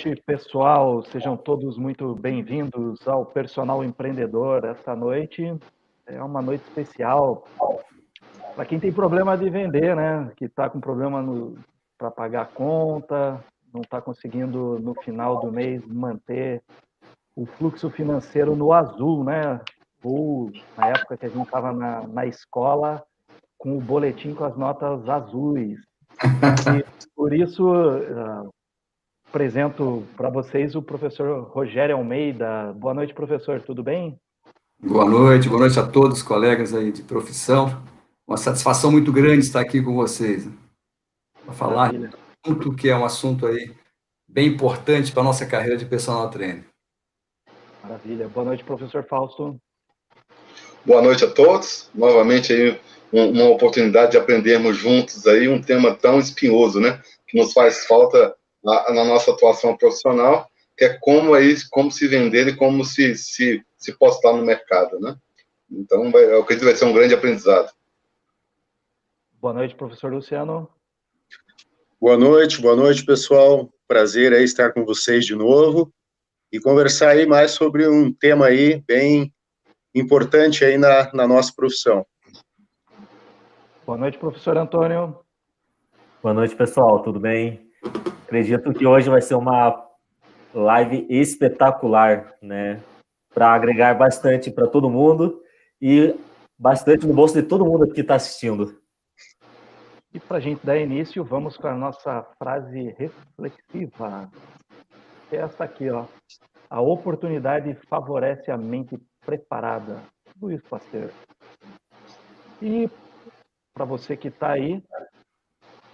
noite, pessoal. Sejam todos muito bem-vindos ao Personal Empreendedor. Essa noite é uma noite especial para quem tem problema de vender, né? Que está com problema para pagar a conta, não está conseguindo no final do mês manter o fluxo financeiro no azul, né? Ou na época que a gente estava na escola com o boletim com as notas azuis. E por isso apresento para vocês o professor Rogério Almeida. Boa noite, professor, tudo bem? Boa noite a todos, colegas aí de profissão. Uma satisfação muito grande estar aqui com vocês, para falar de um assunto que é um assunto aí bem importante para a nossa carreira de personal trainer. Maravilha. Boa noite, professor Fausto. Boa noite a todos. Novamente aí uma oportunidade de aprendermos juntos aí um tema tão espinhoso, né? Que nos faz falta na nossa atuação profissional, que é como se vender e como se postar no mercado, né? Então, eu acredito que vai ser um grande aprendizado. Boa noite, professor Luciano. Boa noite, pessoal. Prazer aí estar com vocês de novo e conversar aí mais sobre um tema aí bem importante aí na nossa profissão. Boa noite, professor Antônio. Boa noite, pessoal, tudo bem? Acredito que hoje vai ser uma live espetacular, né? Para agregar bastante para todo mundo e bastante no bolso de todo mundo que está assistindo. E para a gente dar início, vamos com a nossa frase reflexiva. É essa aqui, ó. A oportunidade favorece a mente preparada. Luiz Pasteur. E para você que está aí,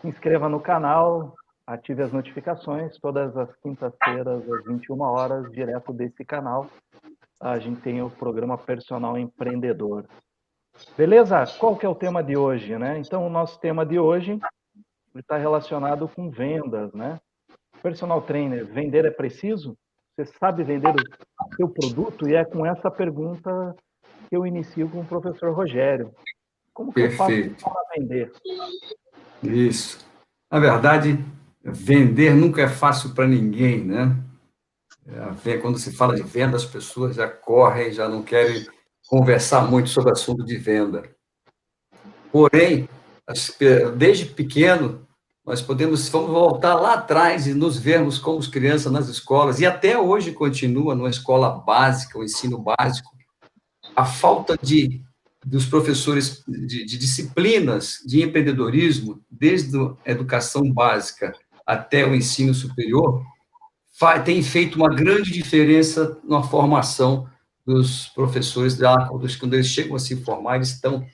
se inscreva no canal, ative as notificações. Todas as quintas-feiras, às 21 horas, direto desse canal, a gente tem o programa Personal Empreendedor. Beleza? Qual que é o tema de hoje, né? Então, o nosso tema de hoje está relacionado com vendas, né? Personal Trainer, vender é preciso? Você sabe vender o seu produto? E é com essa pergunta que eu inicio com o professor Rogério. Como que eu faço para vender? Isso. Na verdade, vender nunca é fácil para ninguém, né? Quando se fala de venda, as pessoas já correm, já não querem conversar muito sobre o assunto de venda. Porém, desde pequeno, vamos voltar lá atrás e nos vermos como crianças nas escolas, e até hoje continua numa escola básica, o ensino básico, a falta dos professores de disciplinas de empreendedorismo, desde a educação básica até o ensino superior, tem feito uma grande diferença na formação dos professores, quando eles chegam a se formar, eles estão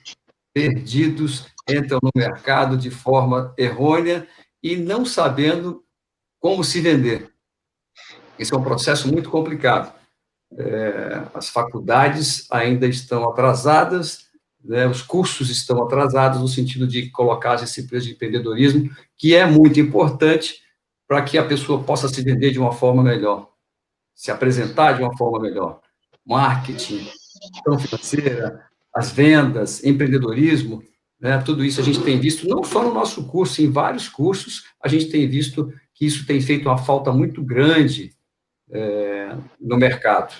perdidos, entram no mercado de forma errônea e não sabendo como se vender. Esse é um processo muito complicado. As faculdades ainda estão atrasadas, né, os cursos estão atrasados no sentido de colocar as disciplinas de empreendedorismo, que é muito importante para que a pessoa possa se vender de uma forma melhor, se apresentar de uma forma melhor. Marketing, gestão financeira, as vendas, empreendedorismo, né, tudo isso a gente tem visto, não só no nosso curso, em vários cursos, a gente tem visto que isso tem feito uma falta muito grande no mercado.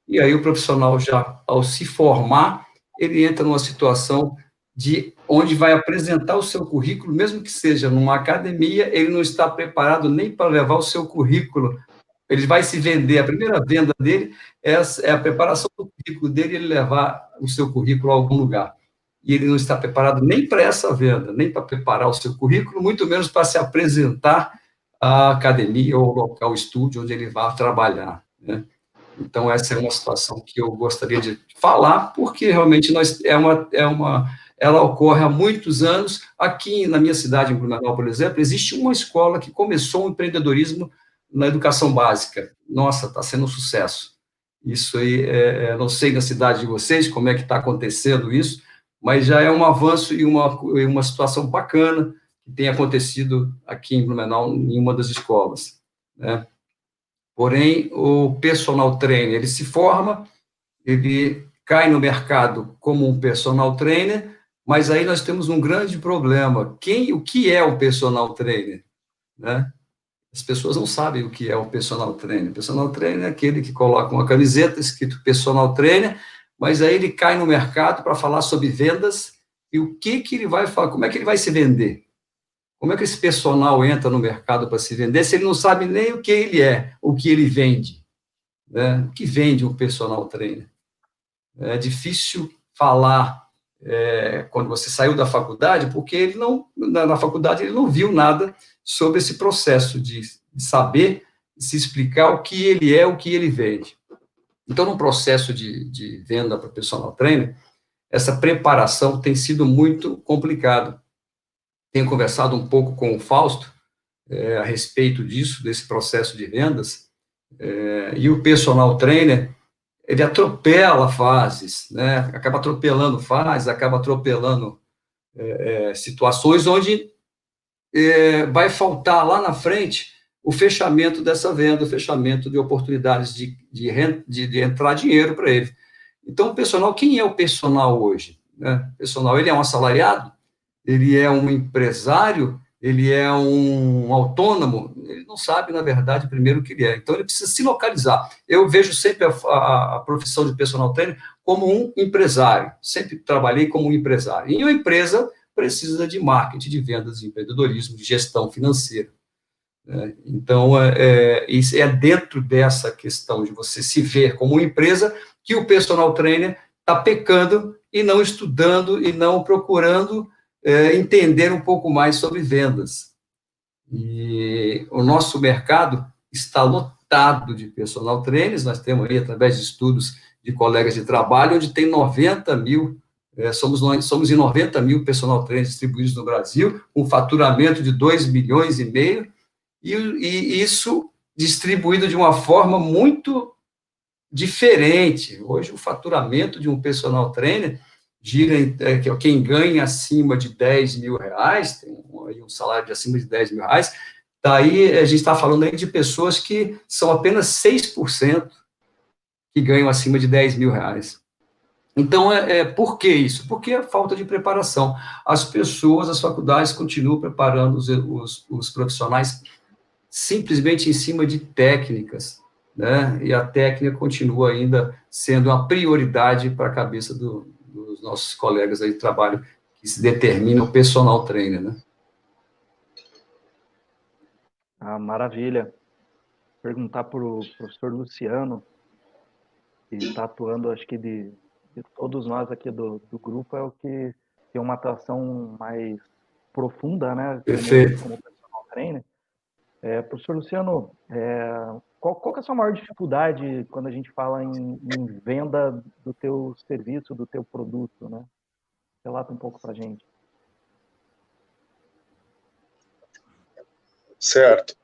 E aí o profissional, já ao se formar, ele entra numa situação de onde vai apresentar o seu currículo, mesmo que seja numa academia, ele não está preparado nem para levar o seu currículo. Ele vai se vender, a primeira venda dele é a preparação do currículo dele, ele levar o seu currículo a algum lugar. E ele não está preparado nem para essa venda, nem para preparar o seu currículo, muito menos para se apresentar à academia ou ao local, ao estúdio onde ele vai trabalhar, né? Então, essa é uma situação que eu gostaria de falar, porque realmente ela ocorre há muitos anos. Aqui na minha cidade, em Blumenau, por exemplo, existe uma escola que começou o empreendedorismo na educação básica. Nossa, está sendo um sucesso. Isso aí, não sei na cidade de vocês como é que está acontecendo isso, mas já é um avanço e uma situação bacana que tem acontecido aqui em Blumenau, em uma das escolas, né? Porém, o personal trainer, ele se forma, ele cai no mercado como um personal trainer, mas aí nós temos um grande problema. O que é o personal trainer, né? As pessoas não sabem o que é o personal trainer. O personal trainer é aquele que coloca uma camiseta escrito personal trainer, mas aí ele cai no mercado para falar sobre vendas e o que ele vai falar, como é que ele vai se vender. Como é que esse personal entra no mercado para se vender se ele não sabe nem o que ele é, o que ele vende? Né? O que vende um personal trainer? É difícil falar quando você saiu da faculdade, porque ele não, na faculdade ele não viu nada sobre esse processo de saber se explicar o que ele é, o que ele vende. Então, no processo de venda para personal trainer, essa preparação tem sido muito complicada. Tenho conversado um pouco com o Fausto a respeito disso, desse processo de vendas, e o personal trainer, ele atropela fases, né? Acaba atropelando fases, acaba atropelando situações onde vai faltar lá na frente o fechamento dessa venda, o fechamento de oportunidades de entrar dinheiro para ele. Então, o personal, quem é o personal hoje? Né? O personal, ele é um assalariado? Ele é um empresário? Ele é um autônomo? Ele não sabe, na verdade, primeiro o que ele é. Então, ele precisa se localizar. Eu vejo sempre a profissão de personal trainer como um empresário. Sempre trabalhei como um empresário. E uma empresa precisa de marketing, de vendas, de empreendedorismo, de gestão financeira. Então, isso é dentro dessa questão de você se ver como uma empresa que o personal trainer está pecando e não estudando e não procurando entender um pouco mais sobre vendas. E o nosso mercado está lotado de personal trainers, nós temos aí, através de estudos de colegas de trabalho, onde tem 90 mil, somos em 90 mil personal trainers distribuídos no Brasil, com faturamento de 2,5 milhões, e isso distribuído de uma forma muito diferente. Hoje, o faturamento de um personal trainer gira, quem ganha acima de 10 mil reais, tem um salário de acima de 10 mil reais, daí a gente está falando aí de pessoas que são apenas 6% que ganham acima de 10 mil reais. Então, por que isso? Porque a falta de preparação. As pessoas, as faculdades continuam preparando os profissionais simplesmente em cima de técnicas, né? E a técnica continua ainda sendo uma prioridade para a cabeça dos nossos colegas aí de trabalho que se determinam personal trainer, né? Maravilha. Perguntar para o professor Luciano, que está atuando, acho que de todos nós aqui do grupo, é o que tem uma atuação mais profunda, né? Perfeito. Como personal trainer. Professor Luciano, qual que é a sua maior dificuldade quando a gente fala em venda do teu serviço, do teu produto, né? Relata um pouco para a gente. Certo.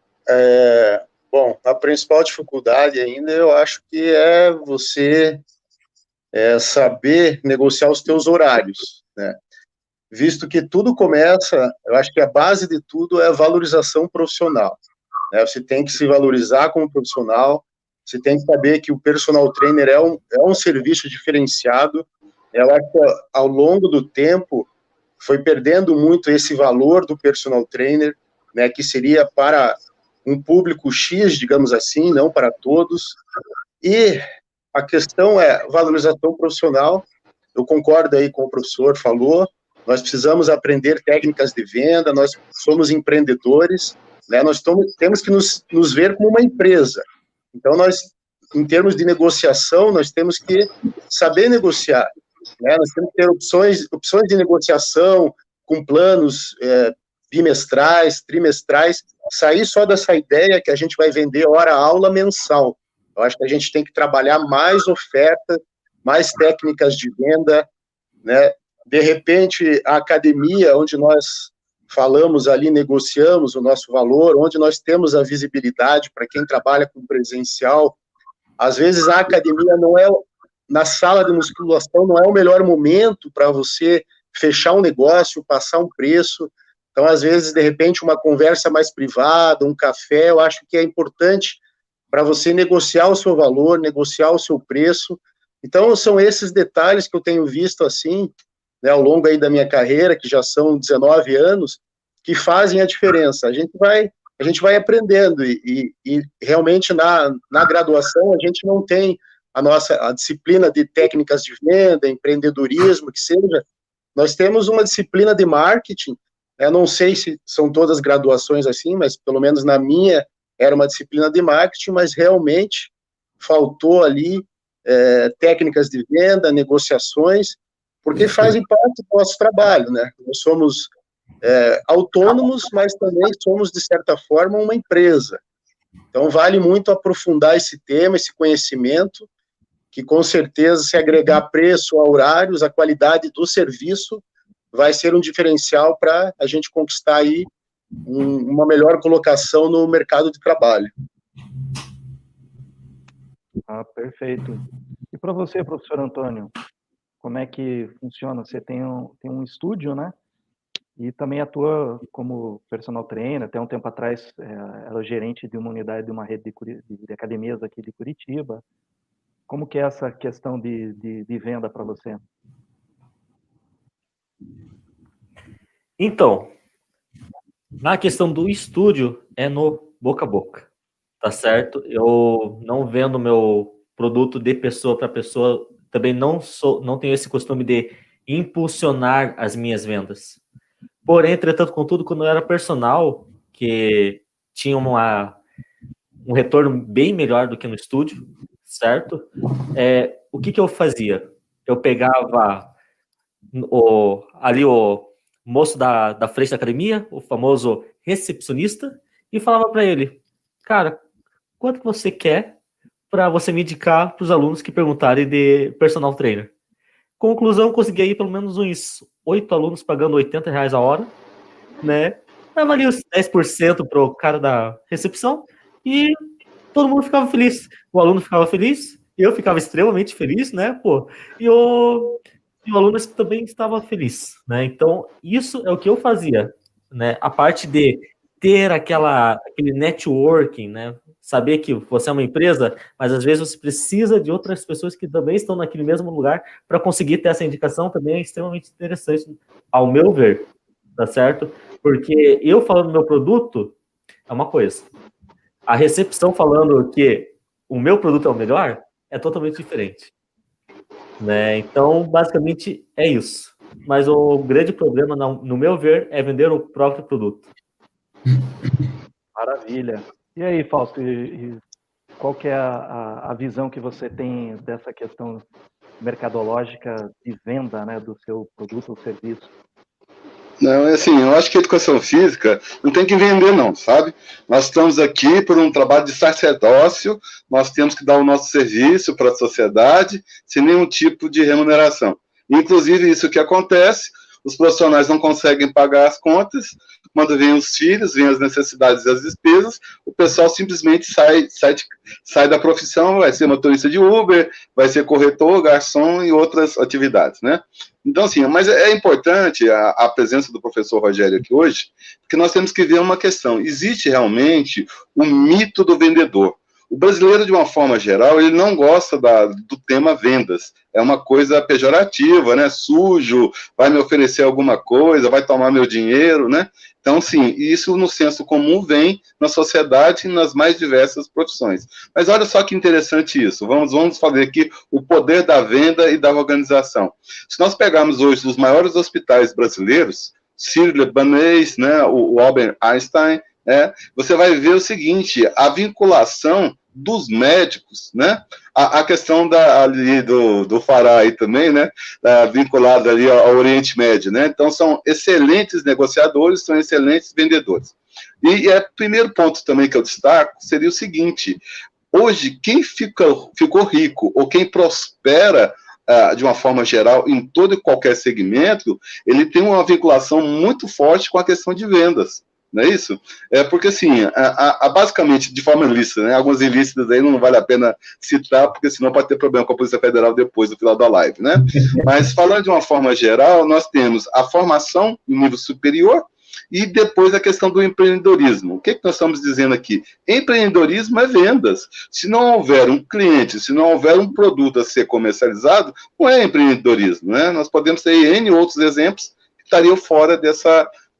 Bom, a principal dificuldade ainda, eu acho que é você saber negociar os teus horários, né? Visto que tudo começa, eu acho que a base de tudo é a valorização profissional, né? Você tem que se valorizar como profissional, você tem que saber que o personal trainer é um serviço diferenciado. Eu acho que ao longo do tempo foi perdendo muito esse valor do personal trainer, né, que seria para um público X, digamos assim, não para todos. E a questão é valorização profissional. Eu concordo aí com o professor falou, nós precisamos aprender técnicas de venda, nós somos empreendedores, né, nós temos que nos ver como uma empresa. Então, nós, em termos de negociação, nós temos que saber negociar, né, nós temos que ter opções de negociação com planos bimestrais, trimestrais, sair só dessa ideia que a gente vai vender hora-aula mensal. Eu acho que a gente tem que trabalhar mais oferta, mais técnicas de venda, né? De repente, a academia, onde nós falamos ali, negociamos o nosso valor, onde nós temos a visibilidade para quem trabalha com presencial, às vezes a academia não é, na sala de musculação, não é o melhor momento para você fechar um negócio, passar um preço. Então, às vezes, de repente, uma conversa mais privada, um café, eu acho que é importante para você negociar o seu valor, negociar o seu preço. Então, são esses detalhes que eu tenho visto, assim, né, ao longo aí da minha carreira, que já são 19 anos, que fazem a diferença. A gente vai a gente vai aprendendo, e realmente na graduação a gente não tem a disciplina de técnicas de venda, empreendedorismo, que seja, nós temos uma disciplina de marketing. Eu não sei se são todas as graduações assim, mas pelo menos na minha era uma disciplina de marketing, mas realmente faltou ali técnicas de venda, negociações, porque fazem parte do nosso trabalho, né? Nós somos autônomos, mas também somos, de certa forma, uma empresa. Então, vale muito aprofundar esse tema, esse conhecimento, que com certeza, se agregar preço a horários, a qualidade do serviço, vai ser um diferencial para a gente conquistar aí uma melhor colocação no mercado de trabalho. Perfeito. E para você, professor Antônio, como é que funciona? Você tem um estúdio, né? E também atua como personal trainer. Até um tempo atrás, era gerente de uma unidade de uma rede de academias aqui de Curitiba. Como que é essa questão de venda para você? Então, na questão do estúdio, é no boca a boca, tá certo? Eu não vendo meu produto de pessoa para pessoa, também não tenho esse costume de impulsionar as minhas vendas. Porém, entretanto, contudo, quando eu era personal, que tinha um retorno bem melhor do que no estúdio, certo? O que eu fazia? Eu pegava ali o moço da frente da academia, o famoso recepcionista, e falava para ele, cara, quanto que você quer para você me indicar para os alunos que perguntarem de personal trainer? Conclusão, consegui aí pelo menos uns 8 alunos pagando R$80 a hora, né? Dava ali os 10% pro cara da recepção e todo mundo ficava feliz. O aluno ficava feliz, eu ficava extremamente feliz, né, pô? E o aluno também estava feliz, né? Então, isso é o que eu fazia, né? A parte de ter aquele networking, né? Saber que você é uma empresa, mas às vezes você precisa de outras pessoas que também estão naquele mesmo lugar para conseguir ter essa indicação, também é extremamente interessante, ao meu ver, tá certo? Porque eu falando do meu produto é uma coisa. A recepção falando que o meu produto é o melhor é totalmente diferente, né? Então, basicamente, é isso. Mas o grande problema, no meu ver, é vender o próprio produto. Maravilha. E aí, Fausto, qual que é a visão que você tem dessa questão mercadológica de venda, né, do seu produto ou serviço? Não, é assim, eu acho que a educação física não tem que vender, não, sabe? Nós estamos aqui por um trabalho de sacerdócio, nós temos que dar o nosso serviço para a sociedade sem nenhum tipo de remuneração. Inclusive, isso que acontece, os profissionais não conseguem pagar as contas, quando vêm os filhos, vêm as necessidades e as despesas, o pessoal simplesmente sai da profissão, vai ser motorista de Uber, vai ser corretor, garçom e outras atividades, né? Então, assim, mas é importante a presença do professor Rogério aqui hoje, porque nós temos que ver uma questão. Existe realmente o mito do vendedor. O brasileiro, de uma forma geral, ele não gosta do tema vendas. É uma coisa pejorativa, né? Sujo, vai me oferecer alguma coisa, vai tomar meu dinheiro, né? Então, sim, isso no senso comum vem na sociedade e nas mais diversas profissões. Mas olha só que interessante isso. Vamos fazer aqui o poder da venda e da organização. Se nós pegarmos hoje os maiores hospitais brasileiros, Sírio-Libanês, né, o Albert Einstein, você vai ver o seguinte, a vinculação dos médicos, né? A questão ali do Fará aí também, né? Vinculada ali ao Oriente Médio, né? Então, são excelentes negociadores, são excelentes vendedores. E o primeiro ponto também que eu destaco seria o seguinte, hoje, quem ficou rico ou quem prospera de uma forma geral, em todo e qualquer segmento, ele tem uma vinculação muito forte com a questão de vendas. Não é isso? Porque, assim, basicamente, de forma ilícita, né? Algumas ilícitas aí não vale a pena citar, porque senão pode ter problema com a Polícia Federal depois do final da live, né? Mas, falando de uma forma geral, nós temos a formação em nível superior e depois a questão do empreendedorismo. O que nós estamos dizendo aqui? Empreendedorismo é vendas. Se não houver um cliente, se não houver um produto a ser comercializado, não é empreendedorismo, né? Nós podemos ter N outros exemplos que estariam fora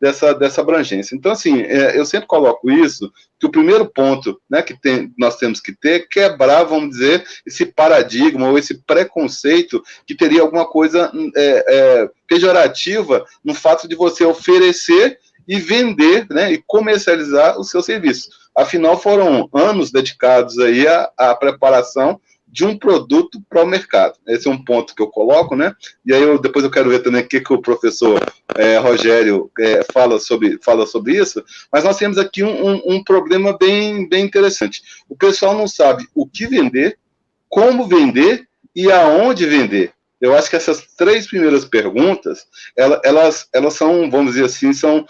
dessa abrangência. Então, assim, eu sempre coloco isso, que o primeiro ponto, né, nós temos que ter, quebrar, vamos dizer, esse paradigma ou esse preconceito que teria alguma coisa pejorativa no fato de você oferecer e vender, né, e comercializar o seu serviço. Afinal, foram anos dedicados aí à preparação de um produto para o mercado. Esse é um ponto que eu coloco, né? E aí depois eu quero ver também o que o professor Rogério fala sobre isso, mas nós temos aqui um problema bem interessante. O pessoal não sabe o que vender, como vender e aonde vender. Eu acho que essas 3 primeiras perguntas, elas são, vamos dizer assim, são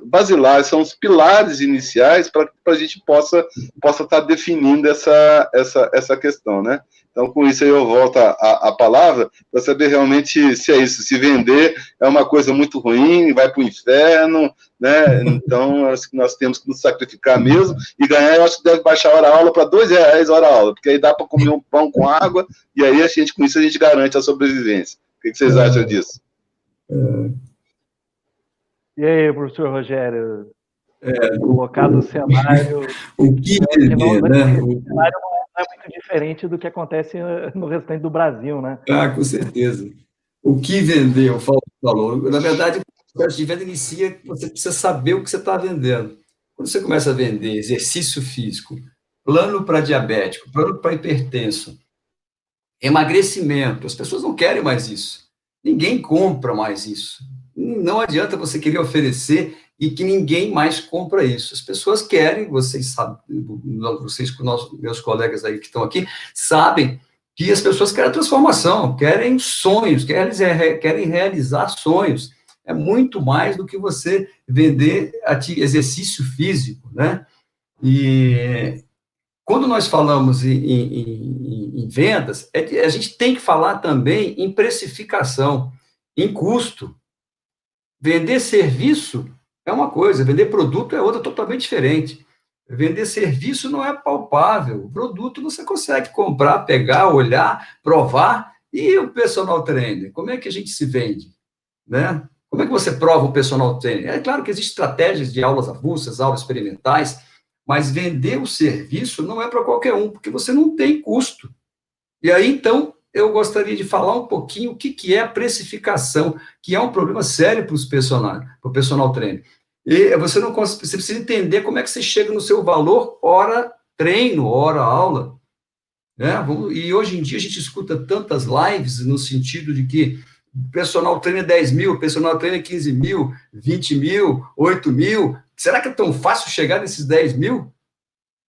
basilares, são os pilares iniciais para a gente possa estar definindo essa questão, né? Então, com isso aí eu volto a palavra para saber realmente se é isso, se vender é uma coisa muito ruim, vai para o inferno, né? Então, acho que nós temos que nos sacrificar mesmo e ganhar, eu acho que deve baixar a hora-aula para R$2 a hora-aula, porque aí dá para comer um pão com água e aí com isso a gente garante a sobrevivência. O que vocês acham disso? E aí, professor Rogério? Colocado o cenário... O que vender, né? O cenário não é muito diferente do que acontece no restante do Brasil, né? Com certeza. O que vender, eu falou. Na verdade, o processo de venda inicia que você precisa saber o que você está vendendo. Quando você começa a vender exercício físico, plano para diabético, plano para hipertenso, emagrecimento, as pessoas não querem mais isso. Ninguém compra mais isso. Não adianta você querer oferecer e que ninguém mais compra isso. As pessoas querem, vocês sabem, vocês com meus colegas aí que estão aqui, sabem que as pessoas querem transformação, querem sonhos, querem realizar sonhos. É muito mais do que você vender exercício físico, né? E quando nós falamos em vendas, a gente tem que falar também em precificação, em custo. Vender serviço é uma coisa, vender produto é outra totalmente diferente. Vender serviço não é palpável. O produto você consegue comprar, pegar, olhar, provar. E o personal trainer? Como é que a gente se vende? Né? Como é que você prova o personal trainer? É claro que existem estratégias de aulas avulsas, aulas experimentais, mas vender o serviço não é para qualquer um, porque você não tem custo. E aí, então, eu gostaria de falar um pouquinho o que é a precificação, que é um problema sério para o personal trainer. E você precisa entender como é que você chega no seu valor hora treino, hora aula. Né? E hoje em dia a gente escuta tantas lives no sentido de que personal trainer 10 mil, personal trainer 15 mil, 20 mil, 8 mil. Será que é tão fácil chegar nesses 10 mil?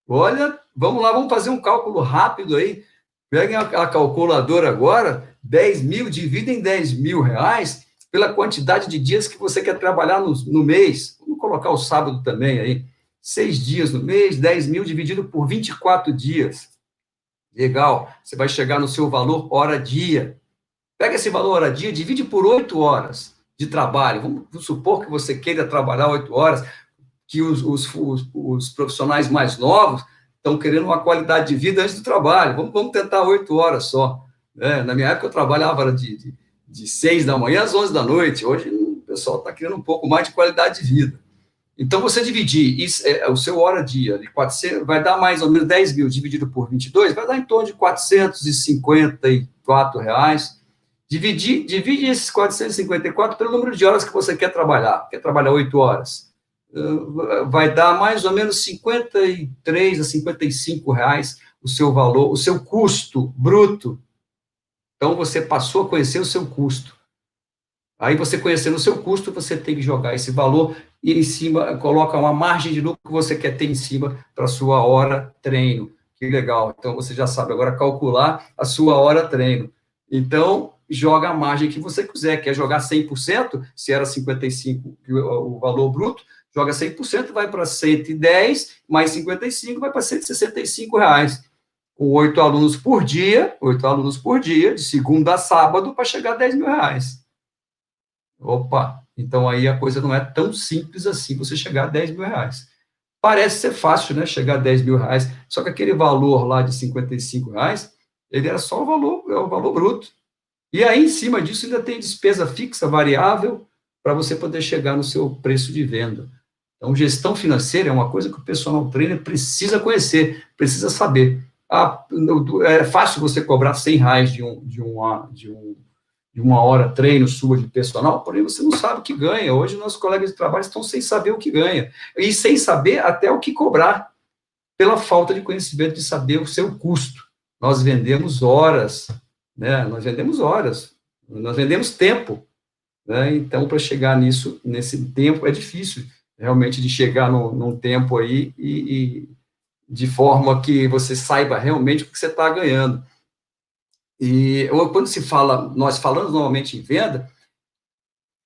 Olha, vamos lá, vamos fazer um cálculo rápido aí. Peguem a calculadora agora, 10 mil, dividem 10 mil reais pela quantidade de dias que você quer trabalhar no mês. Vamos colocar o sábado também aí. 6 dias no mês, 10 mil dividido por 24 dias. Legal, você vai chegar no seu valor hora-dia. Pega esse valor hora-dia, divide por 8 horas de trabalho. Vamos supor que você queira trabalhar 8 horas, que os profissionais mais novos estão querendo uma qualidade de vida antes do trabalho. Vamos tentar 8 horas só. Na minha época, eu trabalhava de 6 da manhã às 11 da noite. Hoje, o pessoal está querendo um pouco mais de qualidade de vida. Então, você dividir o seu hora-dia de 400, vai dar mais ou menos 10 mil dividido por 22, vai dar em torno de R$454. Divide esses 454 pelo número de horas que você quer trabalhar. Quer trabalhar 8 horas. Vai dar mais ou menos 53 a 55 reais o seu valor, o seu custo bruto. Então, você passou a conhecer o seu custo. Aí, você conhecendo o seu custo, você tem que jogar esse valor e em cima coloca uma margem de lucro que você quer ter em cima para a sua hora treino. Que legal. Então, você já sabe agora calcular a sua hora treino. Então, joga a margem que você quiser. Quer jogar 100%, se era 55 o valor bruto, joga 100%, vai para 110, mais 55, vai para 165 reais. Com 8 alunos por dia, de segunda a sábado, para chegar a 10 mil reais. Opa, então aí a coisa não é tão simples assim, você chegar a 10 mil reais. Parece ser fácil, né, chegar a 10 mil reais, só que aquele valor lá de 55 reais, ele era só o valor bruto. E aí, em cima disso, ainda tem despesa fixa, variável, para você poder chegar no seu preço de venda. Então, gestão financeira é uma coisa que o personal trainer precisa conhecer, precisa saber. É fácil você cobrar R$100 de uma hora treino sua de personal, porém você não sabe o que ganha. Hoje, nossos colegas de trabalho estão sem saber o que ganha, e sem saber até o que cobrar, pela falta de conhecimento de saber o seu custo. Nós vendemos horas, né? Nós vendemos tempo, né? Então, para chegar nesse tempo, é difícil, realmente, de chegar num tempo aí e de forma que você saiba realmente o que você está ganhando. E quando nós falamos normalmente em venda,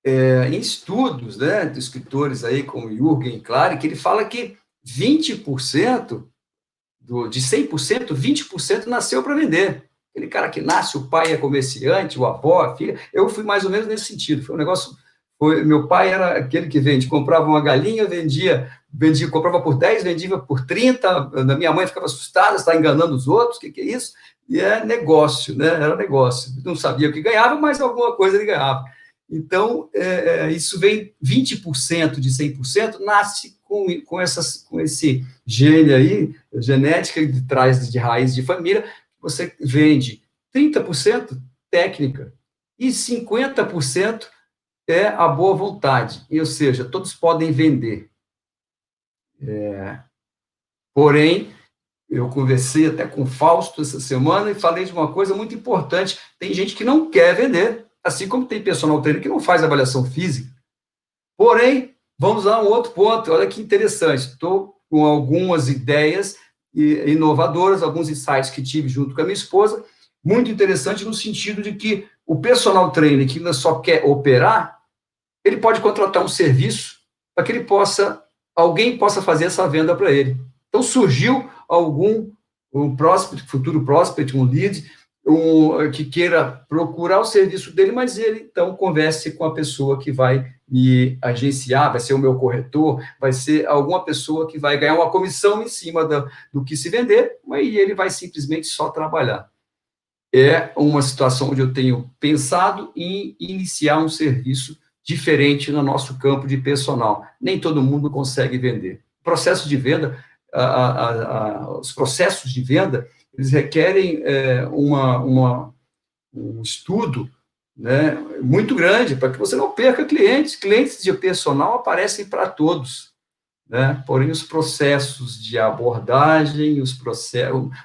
em estudos, né, de escritores aí, como Jürgen Klarik, que ele fala que 20%, de 100%, 20% nasceu para vender. Aquele cara que nasce, o pai é comerciante, o avô, a filha. Eu fui mais ou menos nesse sentido. Foi um negócio. Meu pai era aquele que comprava uma galinha, vendia, comprava por 10, vendia por 30. A minha mãe ficava assustada, está enganando os outros, o que é isso? E é negócio, né? Era negócio. Não sabia o que ganhava, mas alguma coisa ele ganhava. Então, isso vem 20% de 100%, nasce com esse gene aí, genética de trás de raiz de família. Você vende 30% técnica e 50% é a boa vontade, ou seja, todos podem vender. Porém, eu conversei até com o Fausto essa semana e falei de uma coisa muito importante. Tem gente que não quer vender, assim como tem personal trainer que não faz avaliação física. Porém, vamos a um outro ponto. Olha que interessante. Estou com algumas ideias inovadoras, alguns insights que tive junto com a minha esposa, muito interessante no sentido de que o personal trainer que ainda só quer operar, ele pode contratar um serviço para que alguém possa fazer essa venda para ele. Então, surgiu um futuro prospect, um lead, que queira procurar o serviço dele, mas ele, então, converse com a pessoa que vai me agenciar, vai ser o meu corretor, vai ser alguma pessoa que vai ganhar uma comissão em cima do que se vender, e ele vai simplesmente só trabalhar. É uma situação onde eu tenho pensado em iniciar um serviço diferente no nosso campo de personal. Nem todo mundo consegue vender. Processo de venda, os processos de venda, eles requerem um estudo, né, muito grande, para que você não perca clientes. Clientes de personal aparecem para todos, né? Porém, os processos de abordagem,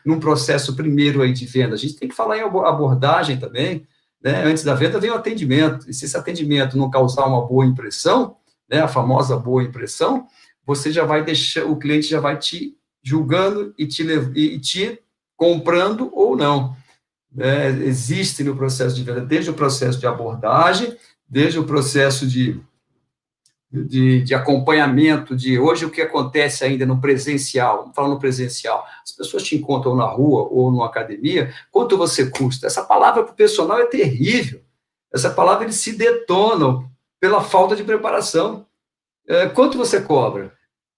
num processo primeiro aí de venda, a gente tem que falar em abordagem também, né? Antes da venda vem o atendimento, e se esse atendimento não causar uma boa impressão, né, a famosa boa impressão, você já vai o cliente já vai te julgando e te comprando ou não. Existe no processo de venda, desde o processo de abordagem, desde o processo de acompanhamento, hoje o que acontece ainda no presencial, falando no presencial, as pessoas te encontram na rua ou numa academia, quanto você custa? Essa palavra para o personal é terrível, essa palavra eles se detonam pela falta de preparação. Quanto você cobra?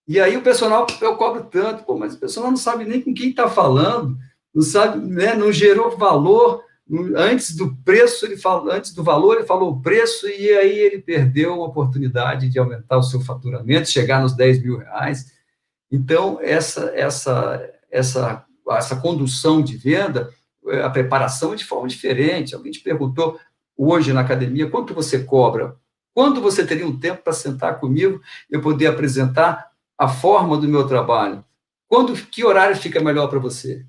E aí o personal, eu cobro tanto, mas o personal não sabe nem com quem está falando, não sabe, né, não gerou valor, antes do preço, antes do valor, ele falou o preço, e aí ele perdeu a oportunidade de aumentar o seu faturamento, chegar nos R$10 mil. Então, essa condução de venda, a preparação é de forma diferente. Alguém te perguntou hoje na academia, quanto você cobra? Quando você teria um tempo para sentar comigo e eu poder apresentar a forma do meu trabalho? Que horário fica melhor para você?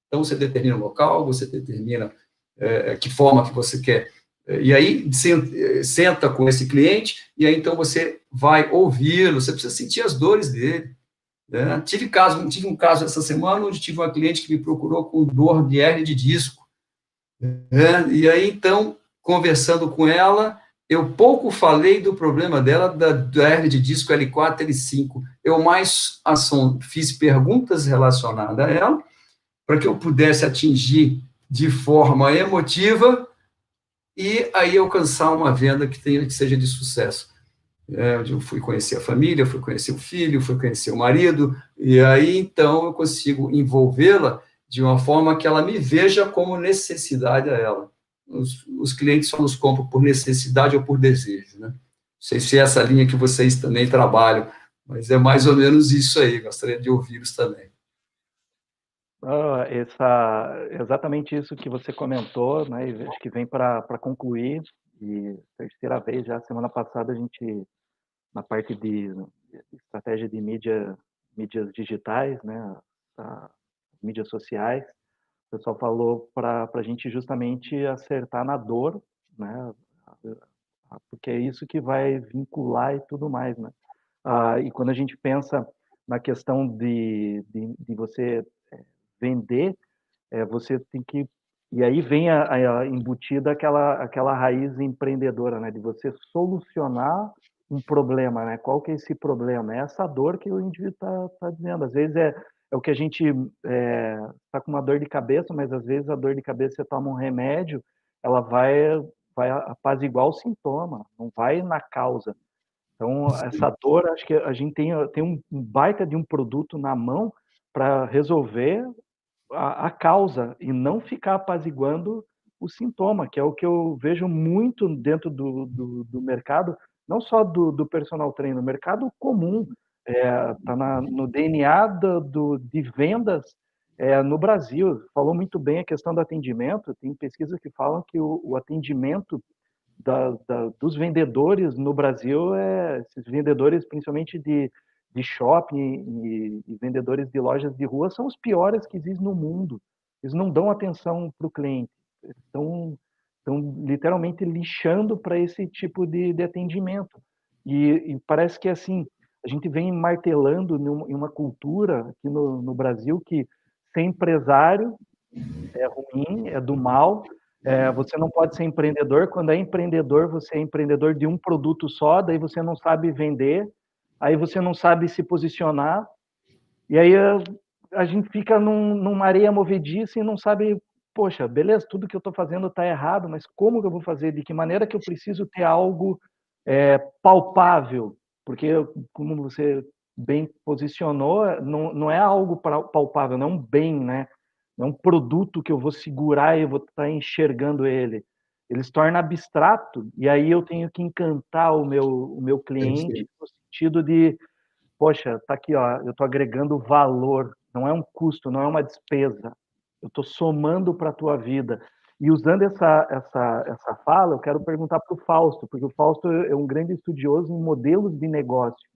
Então, você determina o local, você determina que forma que você quer. E aí, senta com esse cliente, e aí, então, você vai ouvi-lo, você precisa sentir as dores dele. Né? Tive um caso essa semana, onde tive uma cliente que me procurou com dor de hernia de disco. E aí, então, conversando com ela, eu pouco falei do problema dela, da hernia de disco L4, L5. Eu mais fiz perguntas relacionadas a ela, para que eu pudesse atingir de forma emotiva e aí alcançar uma venda que seja de sucesso. Eu fui conhecer a família, fui conhecer o filho, fui conhecer o marido, e aí, então, eu consigo envolvê-la de uma forma que ela me veja como necessidade a ela. Os clientes só nos compram por necessidade ou por desejo, né? sei se é essa linha que vocês também trabalham, mas é mais ou menos isso aí, gostaria de ouvi-los também. Exatamente isso que você comentou, né? E acho que vem para concluir, e terceira vez já, semana passada a gente, na parte de estratégia de mídias digitais, né? Mídias sociais, o pessoal falou para a gente justamente acertar na dor, né? Porque é isso que vai vincular e tudo mais, né? E quando a gente pensa na questão de você vender, você tem que... E aí vem a embutida aquela raiz empreendedora, né? De você solucionar um problema, né? Qual que é esse problema? É essa dor que o indivíduo tá dizendo. Às vezes é o que a gente tá com uma dor de cabeça, mas às vezes a dor de cabeça, você toma um remédio, ela vai apaziguar o sintoma, não vai na causa. Então, essa dor, acho que a gente tem um baita de um produto na mão para resolver a causa e não ficar apaziguando o sintoma, que é o que eu vejo muito dentro do mercado, não só do personal trainer, no mercado comum, tá no DNA de vendas no Brasil. Falou muito bem a questão do atendimento, tem pesquisas que falam que o atendimento dos vendedores no Brasil, esses vendedores, principalmente de shopping e vendedores de lojas de rua, são os piores que existem no mundo. Eles não dão atenção para o cliente, estão literalmente lixando para esse tipo de atendimento. E parece que assim, a gente vem martelando em uma cultura aqui no Brasil que ser empresário é ruim, é do mal. Você não pode ser empreendedor. Quando é empreendedor, você é empreendedor de um produto só, daí você não sabe vender, aí você não sabe se posicionar, e aí a gente fica numa areia movediça e não sabe, poxa, beleza, tudo que eu estou fazendo está errado, mas como que eu vou fazer? De que maneira que eu preciso ter algo palpável? Porque, como você bem posicionou, não é algo palpável, não é um bem, né? Não é um produto que eu vou segurar e eu vou estar enxergando ele. Ele se torna abstrato, e aí eu tenho que encantar o meu cliente no sentido de, poxa, tá aqui, ó, eu estou agregando valor, não é um custo, não é uma despesa, eu estou somando para a tua vida. E usando essa fala, eu quero perguntar para o Fausto, porque o Fausto é um grande estudioso em modelos de negócio.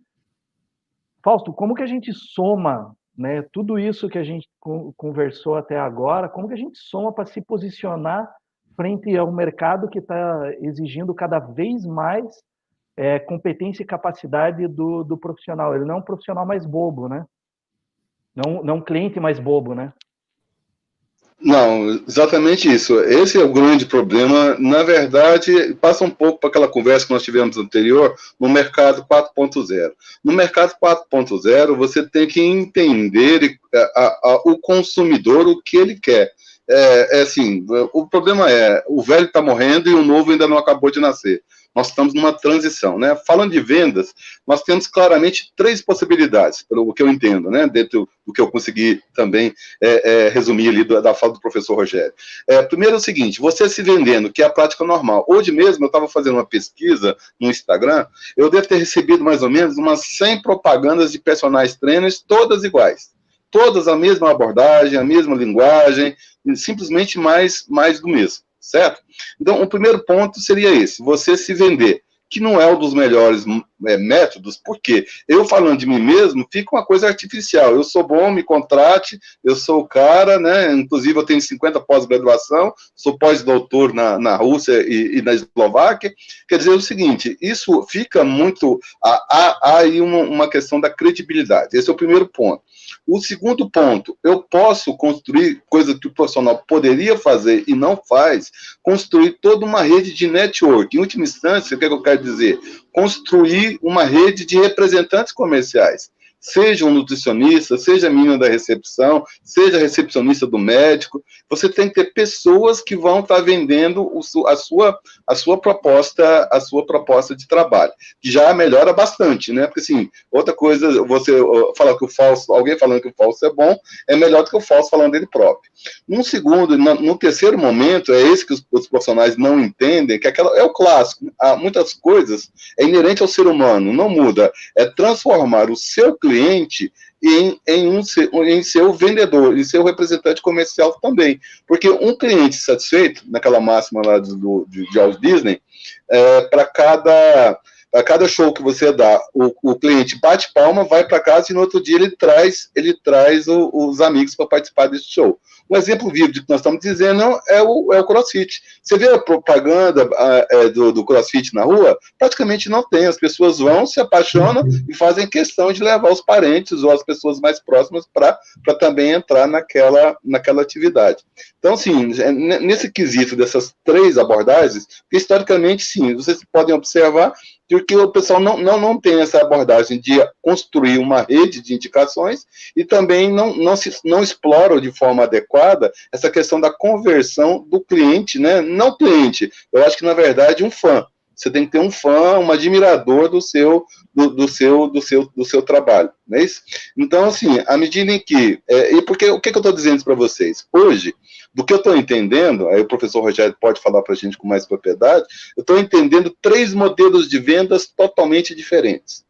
Fausto, como que a gente soma, né, tudo isso que a gente conversou até agora, como que a gente soma para se posicionar frente ao mercado que está exigindo cada vez mais competência e capacidade do profissional? Ele não é um profissional mais bobo, né? Não um cliente mais bobo, né? Não, exatamente isso. Esse é o grande problema. Na verdade, passa um pouco para aquela conversa que nós tivemos anterior no mercado 4.0. No mercado 4.0, você tem que entender o consumidor, o que ele quer. Assim, o problema o velho está morrendo e o novo ainda não acabou de nascer. Nós estamos numa transição, né? Falando de vendas, nós temos claramente 3 possibilidades, pelo que eu entendo, né? Dentro do que eu consegui também resumir ali da fala do professor Rogério. Primeiro é o seguinte, você se vendendo, que é a prática normal. Hoje mesmo eu estava fazendo uma pesquisa no Instagram, eu devo ter recebido mais ou menos umas 100 propagandas de personagens trainers, todas iguais. Todas a mesma abordagem, a mesma linguagem, simplesmente mais do mesmo. Certo? Então, o primeiro ponto seria esse, você se vender, que não é um dos melhores métodos, porque eu falando de mim mesmo, fica uma coisa artificial. Eu sou bom, me contrate, eu sou o cara, né? Inclusive eu tenho 50 pós-graduação, sou pós-doutor na Rússia e na Eslováquia. Quer dizer o seguinte, isso fica muito... Há aí uma questão da credibilidade. Esse é o primeiro ponto. O segundo ponto, eu posso construir, coisa que o profissional poderia fazer e não faz, construir toda uma rede de network. Em última instância, o que eu quero dizer? Construir uma rede de representantes comerciais. seja um nutricionista, seja a menina da recepção, seja a recepcionista do médico, você tem que ter pessoas que vão estar vendendo a sua proposta de trabalho, que já melhora bastante, né? Porque, assim, outra coisa, você falar que o falso, alguém falando que o falso é bom, é melhor do que o falso falando dele próprio. No terceiro momento, é esse que os profissionais não entendem, que é o clássico. Há muitas coisas, é inerente ao ser humano, não muda. É transformar o seu cliente em seu vendedor, em seu representante comercial também. Porque um cliente satisfeito, naquela máxima lá de Walt Disney, para cada show que você dá, o cliente bate palma, vai para casa e no outro dia ele traz os amigos para participar desse show. Um exemplo vivo de que nós estamos dizendo é o CrossFit. Você vê a propaganda do CrossFit na rua? Praticamente não tem. As pessoas vão, se apaixonam e fazem questão de levar os parentes ou as pessoas mais próximas para também entrar naquela atividade. Então, assim, nesse quesito dessas 3 abordagens, historicamente, sim, vocês podem observar porque o pessoal não tem essa abordagem de construir uma rede de indicações e também não exploram de forma adequada essa questão da conversão do cliente, né? Não cliente, eu acho que, na verdade, um fã. Você tem que ter um fã, um admirador do seu trabalho, não é isso? Então, assim, à medida em que... o que eu estou dizendo isso para vocês? Hoje, do que eu estou entendendo, aí o professor Rogério pode falar para a gente com mais propriedade, eu estou entendendo 3 modelos de vendas totalmente diferentes.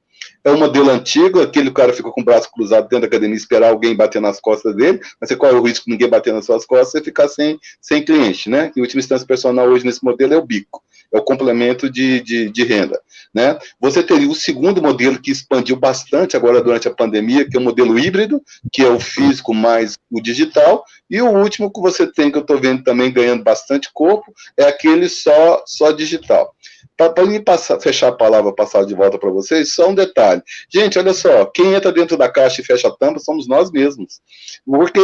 É o modelo antigo, aquele cara fica com o braço cruzado dentro da academia, esperar alguém bater nas costas dele, mas você corre o risco de ninguém bater nas suas costas, você ficar sem cliente, né? Em última instância, o personal hoje nesse modelo é o bico, é o complemento de renda, né? Você teria o segundo modelo que expandiu bastante agora durante a pandemia, que é o modelo híbrido, que é o físico mais o digital, e o último que você tem, que eu estou vendo também ganhando bastante corpo, é aquele só digital. Para mim fechar a palavra, passar de volta para vocês, só um detalhe. Gente, olha só, quem entra dentro da caixa e fecha a tampa somos nós mesmos. Porque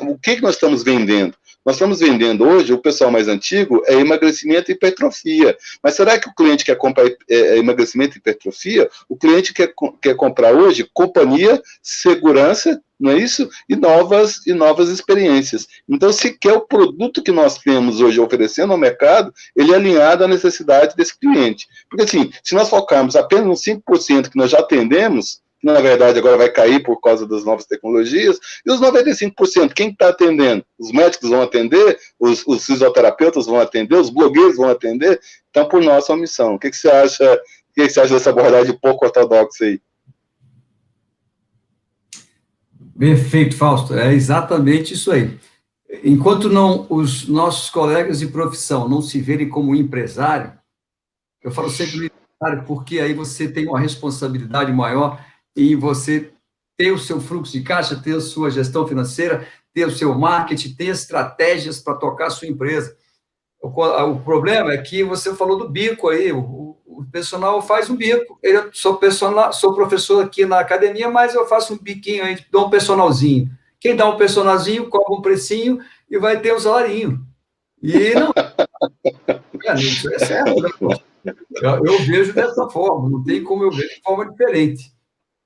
o que nós estamos vendendo? Nós estamos vendendo hoje, o pessoal mais antigo, é emagrecimento e hipertrofia. Mas será que o cliente quer comprar emagrecimento e hipertrofia? O cliente quer comprar hoje companhia, segurança, não é isso? E novas experiências. Então, se quer o produto que nós temos hoje oferecendo ao mercado, ele é alinhado à necessidade desse cliente. Porque, assim, se nós focarmos apenas nos 5% que nós já atendemos, que na verdade agora vai cair por causa das novas tecnologias, e os 95%, quem está atendendo? Os médicos vão atender, os fisioterapeutas vão atender, os blogueiros vão atender, então, por nossa omissão. O que você acha dessa abordagem pouco ortodoxa aí? Perfeito, Fausto. É exatamente isso aí. Enquanto os nossos colegas de profissão não se verem como empresário, eu falo sempre empresário porque aí você tem uma responsabilidade maior em você ter o seu fluxo de caixa, ter a sua gestão financeira, ter o seu marketing, ter estratégias para tocar a sua empresa. O problema é que você falou do bico aí, o personal faz um bico. Eu sou professor aqui na academia, mas eu faço um biquinho aí, dou um personalzinho. Quem dá um personalzinho, cobra um precinho e vai ter um salarinho. E não... isso é certo, né? Eu vejo dessa forma, não tem como eu ver de forma diferente,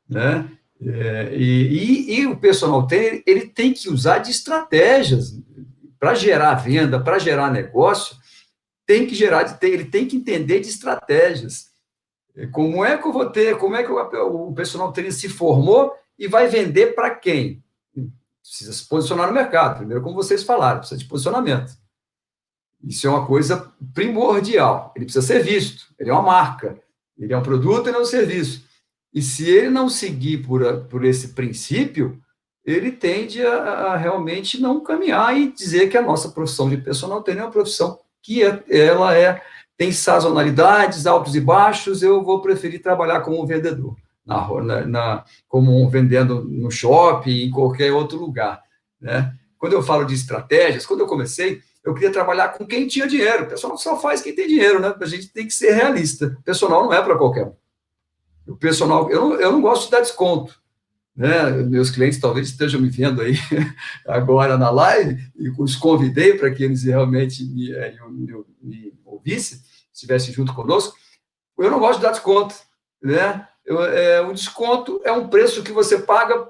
né? E o personal trainer, ele tem que usar de estratégias para gerar venda, para gerar negócio, ele tem que entender de estratégias. Como é que eu vou ter, como é que o personal trainer se formou e vai vender para quem? Precisa se posicionar no mercado, primeiro, como vocês falaram, precisa de posicionamento. Isso é uma coisa primordial, ele precisa ser visto, ele é uma marca, ele é um produto, ele é um serviço. E se ele não seguir por esse princípio, ele tende a realmente não caminhar e dizer que a nossa profissão de personal trainer é uma profissão que tem sazonalidades, altos e baixos, eu vou preferir trabalhar como um vendedor, vendendo no shopping, em qualquer outro lugar, né? Quando eu falo de estratégias, quando eu comecei, eu queria trabalhar com quem tinha dinheiro. O personal só faz quem tem dinheiro, né? A gente tem que ser realista. O personal não é para qualquer um. O personal, eu não gosto de dar desconto, né? Meus clientes talvez estejam me vendo aí agora na live, e os convidei para que eles realmente me ouvissem, estivessem junto conosco. Eu não gosto de dar desconto, né? O desconto é um preço que você paga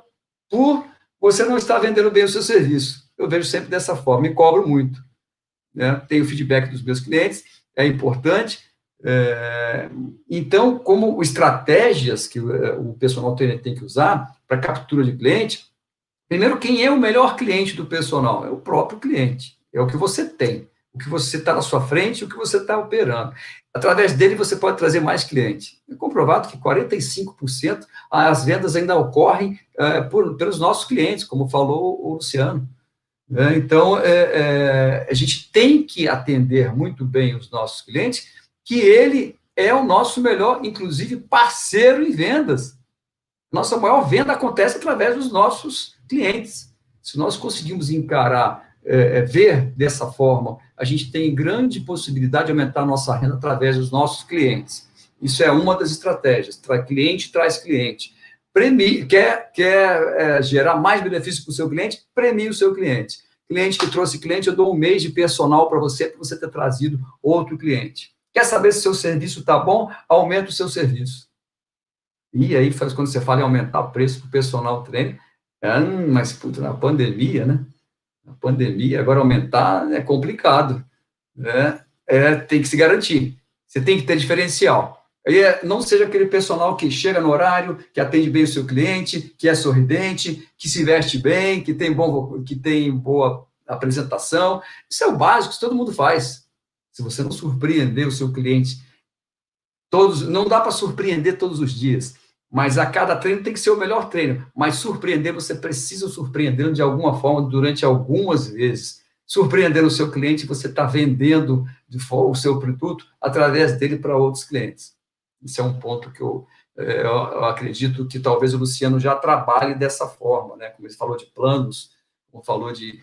por você não estar vendendo bem o seu serviço. Eu vejo sempre dessa forma e cobro muito, né? Tenho feedback dos meus clientes, é importante. Então, como estratégias que o personal trainer tem que usar para captura de cliente, primeiro, quem é o melhor cliente do personal? É o próprio cliente, é o que você tem, o que você está na sua frente, o que você está operando. Através dele, você pode trazer mais clientes. É comprovado que 45% as vendas ainda ocorrem pelos nossos clientes, como falou o Luciano. Então, a gente tem que atender muito bem os nossos clientes, que ele é o nosso melhor, inclusive, parceiro em vendas. Nossa maior venda acontece através dos nossos clientes. Se nós conseguimos encarar, ver dessa forma, a gente tem grande possibilidade de aumentar a nossa renda através dos nossos clientes. Isso é uma das estratégias. Cliente traz cliente. Quer gerar mais benefício para o seu cliente? Premie o seu cliente. Cliente que trouxe cliente, eu dou um mês de personal para você ter trazido outro cliente. Quer saber se o seu serviço está bom? Aumenta o seu serviço. E aí, quando você fala em aumentar o preço para o personal trainer, mas puta, na pandemia, né? Na pandemia, agora aumentar é complicado, né? Tem que se garantir. Você tem que ter diferencial. Aí não seja aquele personal que chega no horário, que atende bem o seu cliente, que é sorridente, que se veste bem, que tem boa apresentação. Isso é o básico que todo mundo faz. Se você não surpreender o seu cliente não dá para surpreender todos os dias, mas a cada treino tem que ser o melhor treino. Mas surpreender, você precisa surpreendê-lo de alguma forma durante algumas vezes. Surpreendendo o seu cliente, você está vendendo o seu produto através dele para outros clientes. Esse é um ponto que eu acredito que talvez o Luciano já trabalhe dessa forma, né? Como ele falou de planos, como falou de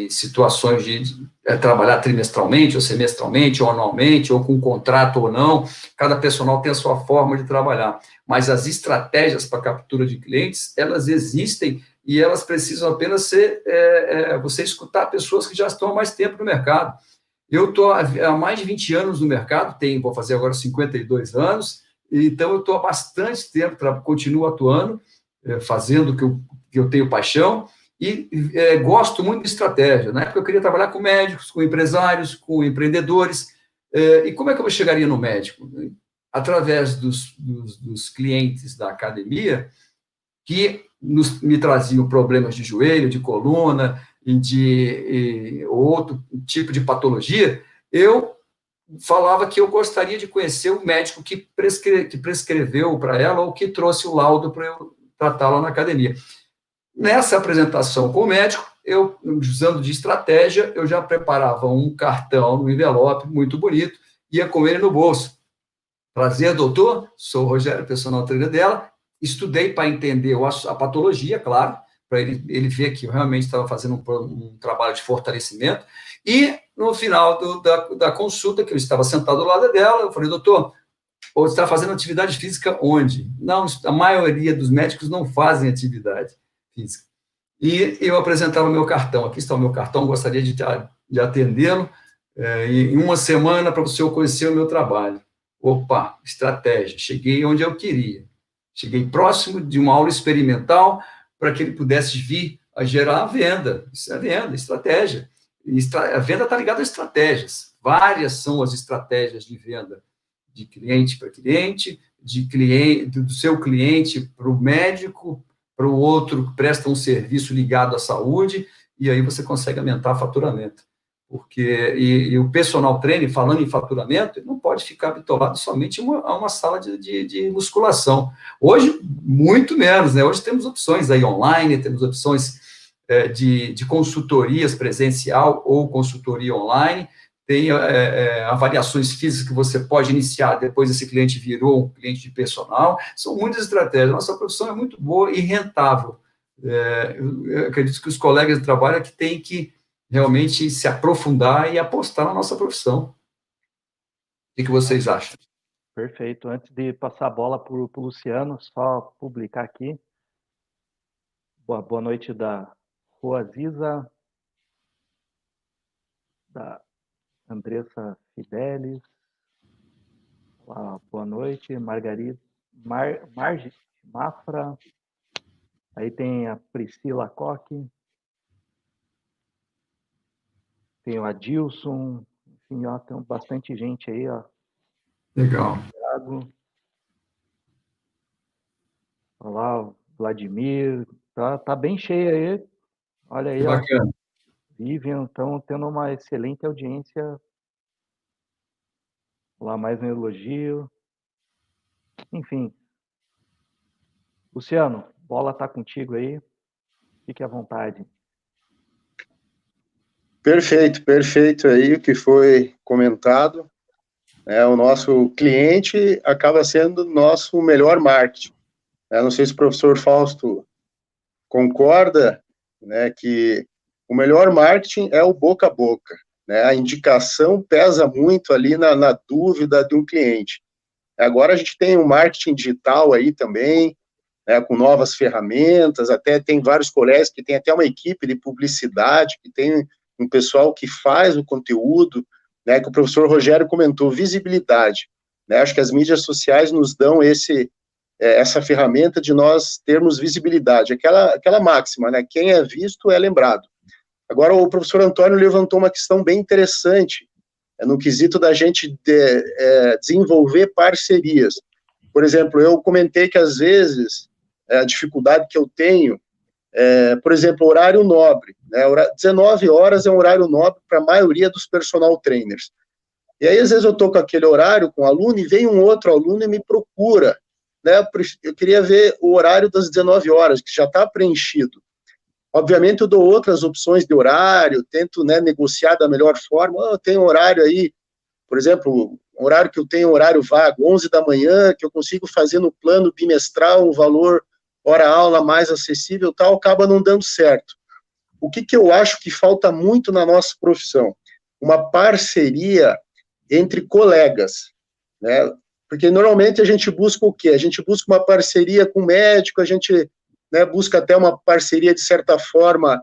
situações de trabalhar trimestralmente, ou semestralmente, ou anualmente, ou com contrato ou não. Cada personal tem a sua forma de trabalhar. Mas as estratégias para captura de clientes, elas existem e elas precisam apenas ser você escutar pessoas que já estão há mais tempo no mercado. Eu estou há mais de 20 anos no mercado, vou fazer agora 52 anos, então eu estou há bastante tempo, continuo atuando, fazendo o que eu tenho paixão, e gosto muito de estratégia. Na época eu queria trabalhar com médicos, com empresários, com empreendedores. E como é que eu chegaria no médico? Através dos clientes da academia, que me traziam problemas de joelho, de coluna, e de outro tipo de patologia. Eu falava que eu gostaria de conhecer o médico que prescreveu para ela ou que trouxe o laudo para eu tratá-la na academia. Nessa apresentação com o médico, eu, usando de estratégia, eu já preparava um cartão no envelope muito bonito, ia com ele no bolso. Prazer, doutor, sou o Rogério, personal trainer dela, estudei para entender a patologia, claro, para ele ver que eu realmente estava fazendo um trabalho de fortalecimento, e no final da consulta, que eu estava sentado ao lado dela, eu falei, doutor, você está fazendo atividade física onde? Não, a maioria dos médicos não fazem atividade física. E eu apresentava o meu cartão. Aqui está o meu cartão, gostaria de atendê-lo em uma semana para o senhor conhecer o meu trabalho. Opa, estratégia. Cheguei onde eu queria. Cheguei próximo de uma aula experimental para que ele pudesse vir a gerar a venda. Isso é venda, estratégia. A venda está ligada a estratégias. Várias são as estratégias de venda. De cliente para cliente, do seu cliente para o médico, para o outro que presta um serviço ligado à saúde, e aí você consegue aumentar o faturamento. E o personal trainer, falando em faturamento, não pode ficar bitolado somente a uma sala de musculação. Hoje, muito menos, né? Hoje temos opções aí online, temos opções de consultorias presencial ou consultoria online, tem avaliações físicas que você pode iniciar, depois esse cliente virou um cliente de personal, são muitas estratégias, nossa profissão é muito boa e rentável. Eu acredito que os colegas de trabalho que têm que realmente se aprofundar e apostar na nossa profissão. O que vocês acham? Perfeito. Antes de passar a bola para o Luciano, só publicar aqui. Boa noite da Roaziza, da Andressa Fidelis. Olá, boa noite, Margarida Marge Mafra, aí tem a Priscila Coque, tem o Adilson, enfim, ó, tem bastante gente aí, ó. Legal. Thiago. Olha lá, o Vladimir, tá bem cheio aí. Olha aí, Que bacana. ó. Vivian, estão tendo uma excelente audiência. Lá mais um elogio. Enfim. Luciano, bola tá contigo aí. Fique à vontade. Perfeito aí o que foi comentado. O nosso cliente acaba sendo nosso melhor marketing. Não sei se o professor Fausto concorda, né, que o melhor marketing é o boca a boca, né? A indicação pesa muito ali na dúvida de um cliente. Agora a gente tem o marketing digital aí também, né, com novas ferramentas, até tem vários colégios que tem até uma equipe de publicidade, que tem um pessoal que faz o conteúdo, né, que o professor Rogério comentou, visibilidade, né? Acho que as mídias sociais nos dão essa ferramenta de nós termos visibilidade, aquela máxima, né? Quem é visto é lembrado. Agora, o professor Antônio levantou uma questão bem interessante, no quesito da gente desenvolver parcerias. Por exemplo, eu comentei que, às vezes, a dificuldade que eu tenho, por exemplo, horário nobre, né? 19 horas é um horário nobre para a maioria dos personal trainers. E aí, às vezes, eu estou com aquele horário com o aluno e vem um outro aluno e me procura, né? Eu queria ver o horário das 19 horas, que já está preenchido. Obviamente, eu dou outras opções de horário, tento, né, negociar da melhor forma. Eu tenho um horário aí, por exemplo, um horário que eu tenho, horário vago, 11 da manhã, que eu consigo fazer no plano bimestral um valor hora-aula mais acessível, tal, acaba não dando certo. O que eu acho que falta muito na nossa profissão? Uma parceria entre colegas, né? Porque normalmente a gente busca o quê? A gente busca uma parceria com o médico, a gente, né, busca até uma parceria, de certa forma,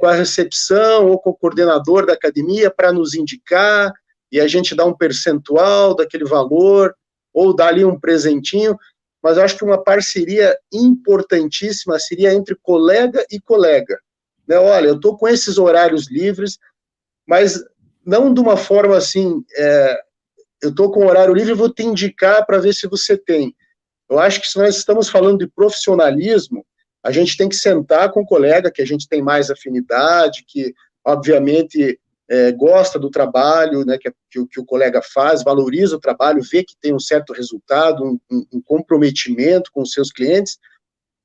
com a recepção ou com o coordenador da academia para nos indicar, e a gente dá um percentual daquele valor, ou dá ali um presentinho, mas eu acho que uma parceria importantíssima seria entre colega e colega. Né? Olha, eu estou com esses horários livres, mas não de uma forma assim, eu estou com horário livre, vou te indicar para ver se você tem. Eu acho que se nós estamos falando de profissionalismo, a gente tem que sentar com o colega que a gente tem mais afinidade, que, obviamente, gosta do trabalho, né, que o colega faz, valoriza o trabalho, vê que tem um certo resultado, um comprometimento com os seus clientes.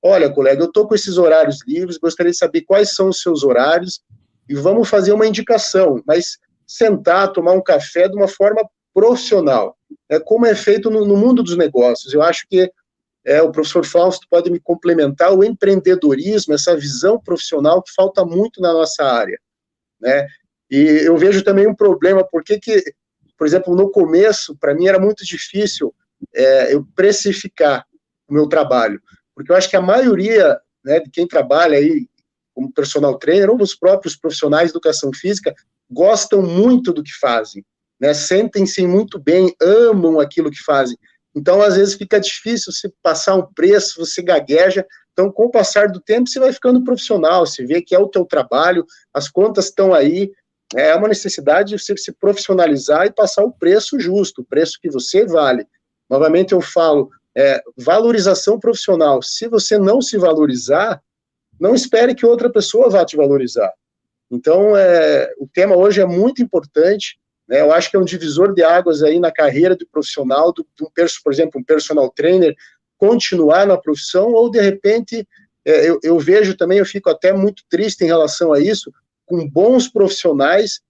Olha, colega, eu estou com esses horários livres, gostaria de saber quais são os seus horários e vamos fazer uma indicação, mas sentar, tomar um café de uma forma profissional, como é feito no mundo dos negócios. Eu acho que o professor Fausto pode me complementar, o empreendedorismo, essa visão profissional que falta muito na nossa área, né? E eu vejo também um problema, porque por exemplo, no começo, para mim era muito difícil eu precificar o meu trabalho, porque eu acho que a maioria, né, de quem trabalha aí como personal trainer, ou os próprios profissionais de educação física, gostam muito do que fazem, né, sentem-se muito bem, amam aquilo que fazem. Então, às vezes, fica difícil você passar um preço, você gagueja. Então, com o passar do tempo, você vai ficando profissional, você vê que é o teu trabalho, as contas estão aí, é uma necessidade de você se profissionalizar e passar o preço justo, o preço que você vale. Novamente, eu falo, valorização profissional. Se você não se valorizar, não espere que outra pessoa vá te valorizar. Então, o tema hoje é muito importante, né? Eu acho que é um divisor de águas aí na carreira do profissional, por exemplo, um personal trainer, continuar na profissão, ou de repente, eu vejo também, eu fico até muito triste em relação a isso, com bons profissionais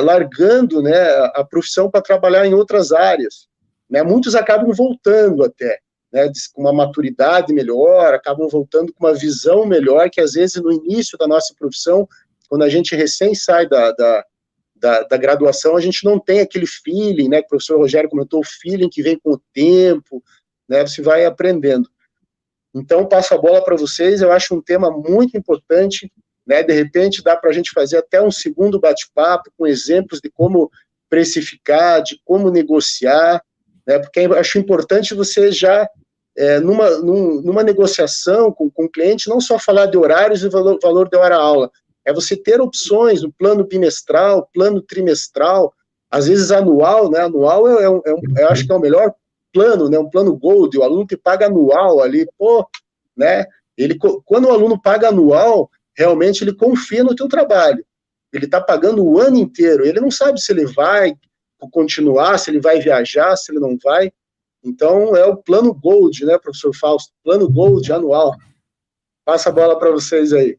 largando, né, a profissão para trabalhar em outras áreas, né? Muitos acabam voltando até, né, com uma maturidade melhor, acabam voltando com uma visão melhor, que às vezes no início da nossa profissão, quando a gente recém sai da graduação, a gente não tem aquele feeling, né, que o professor Rogério comentou, o feeling que vem com o tempo, né, você vai aprendendo. Então, passo a bola para vocês, eu acho um tema muito importante, né, de repente dá para a gente fazer até um segundo bate-papo com exemplos de como precificar, de como negociar, né, porque eu acho importante você já numa negociação com o cliente, não só falar de horários e valor de hora-aula, é você ter opções no plano bimestral, plano trimestral, às vezes anual, né? Anual eu acho que é o melhor plano, né? Um plano Gold, o aluno que paga anual ali, né? Quando o aluno paga anual, realmente ele confia no teu trabalho. Ele está pagando o ano inteiro, ele não sabe se ele vai continuar, se ele vai viajar, se ele não vai. Então, é o plano Gold, né, professor Fausto? Plano Gold anual. Passa a bola para vocês aí.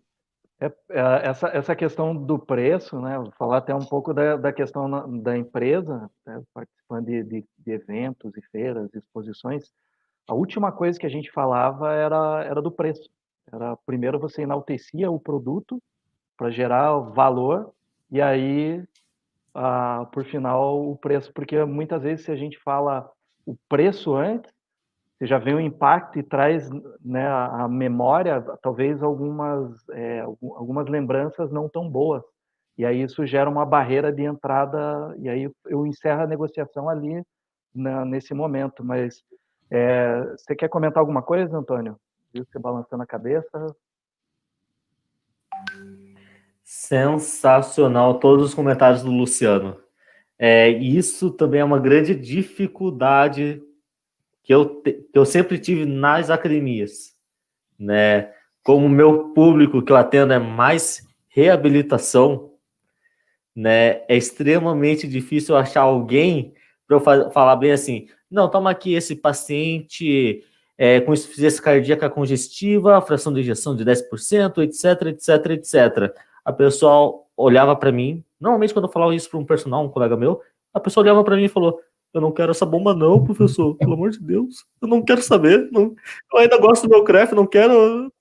Essa questão do preço, né, vou falar até um pouco da questão da empresa, né, participando de eventos e feiras, exposições. A última coisa que a gente falava era do preço. Primeiro você enaltecia o produto para gerar valor, e aí, por final, o preço. Porque muitas vezes, se a gente fala o preço antes, você já vê o impacto e traz, né, a memória, talvez algumas lembranças não tão boas. E aí isso gera uma barreira de entrada, e aí eu encerro a negociação ali, nesse momento. Mas você quer comentar alguma coisa, Antônio? Viu você balançando a cabeça? Sensacional, todos os comentários do Luciano. Isso também é uma grande dificuldade que eu sempre tive nas academias, né? Como o meu público que eu atendo é mais reabilitação, né? É extremamente difícil achar alguém para eu falar bem assim, não, toma aqui esse paciente com insuficiência cardíaca congestiva, fração de ejeção de 10%, etc, etc, etc. A pessoa olhava para mim, normalmente quando eu falava isso para um personal, um colega meu, a pessoa olhava para mim e falou, eu não quero essa bomba não, professor, pelo amor de Deus, eu não quero saber, não, eu ainda gosto do meu CREF, não quero...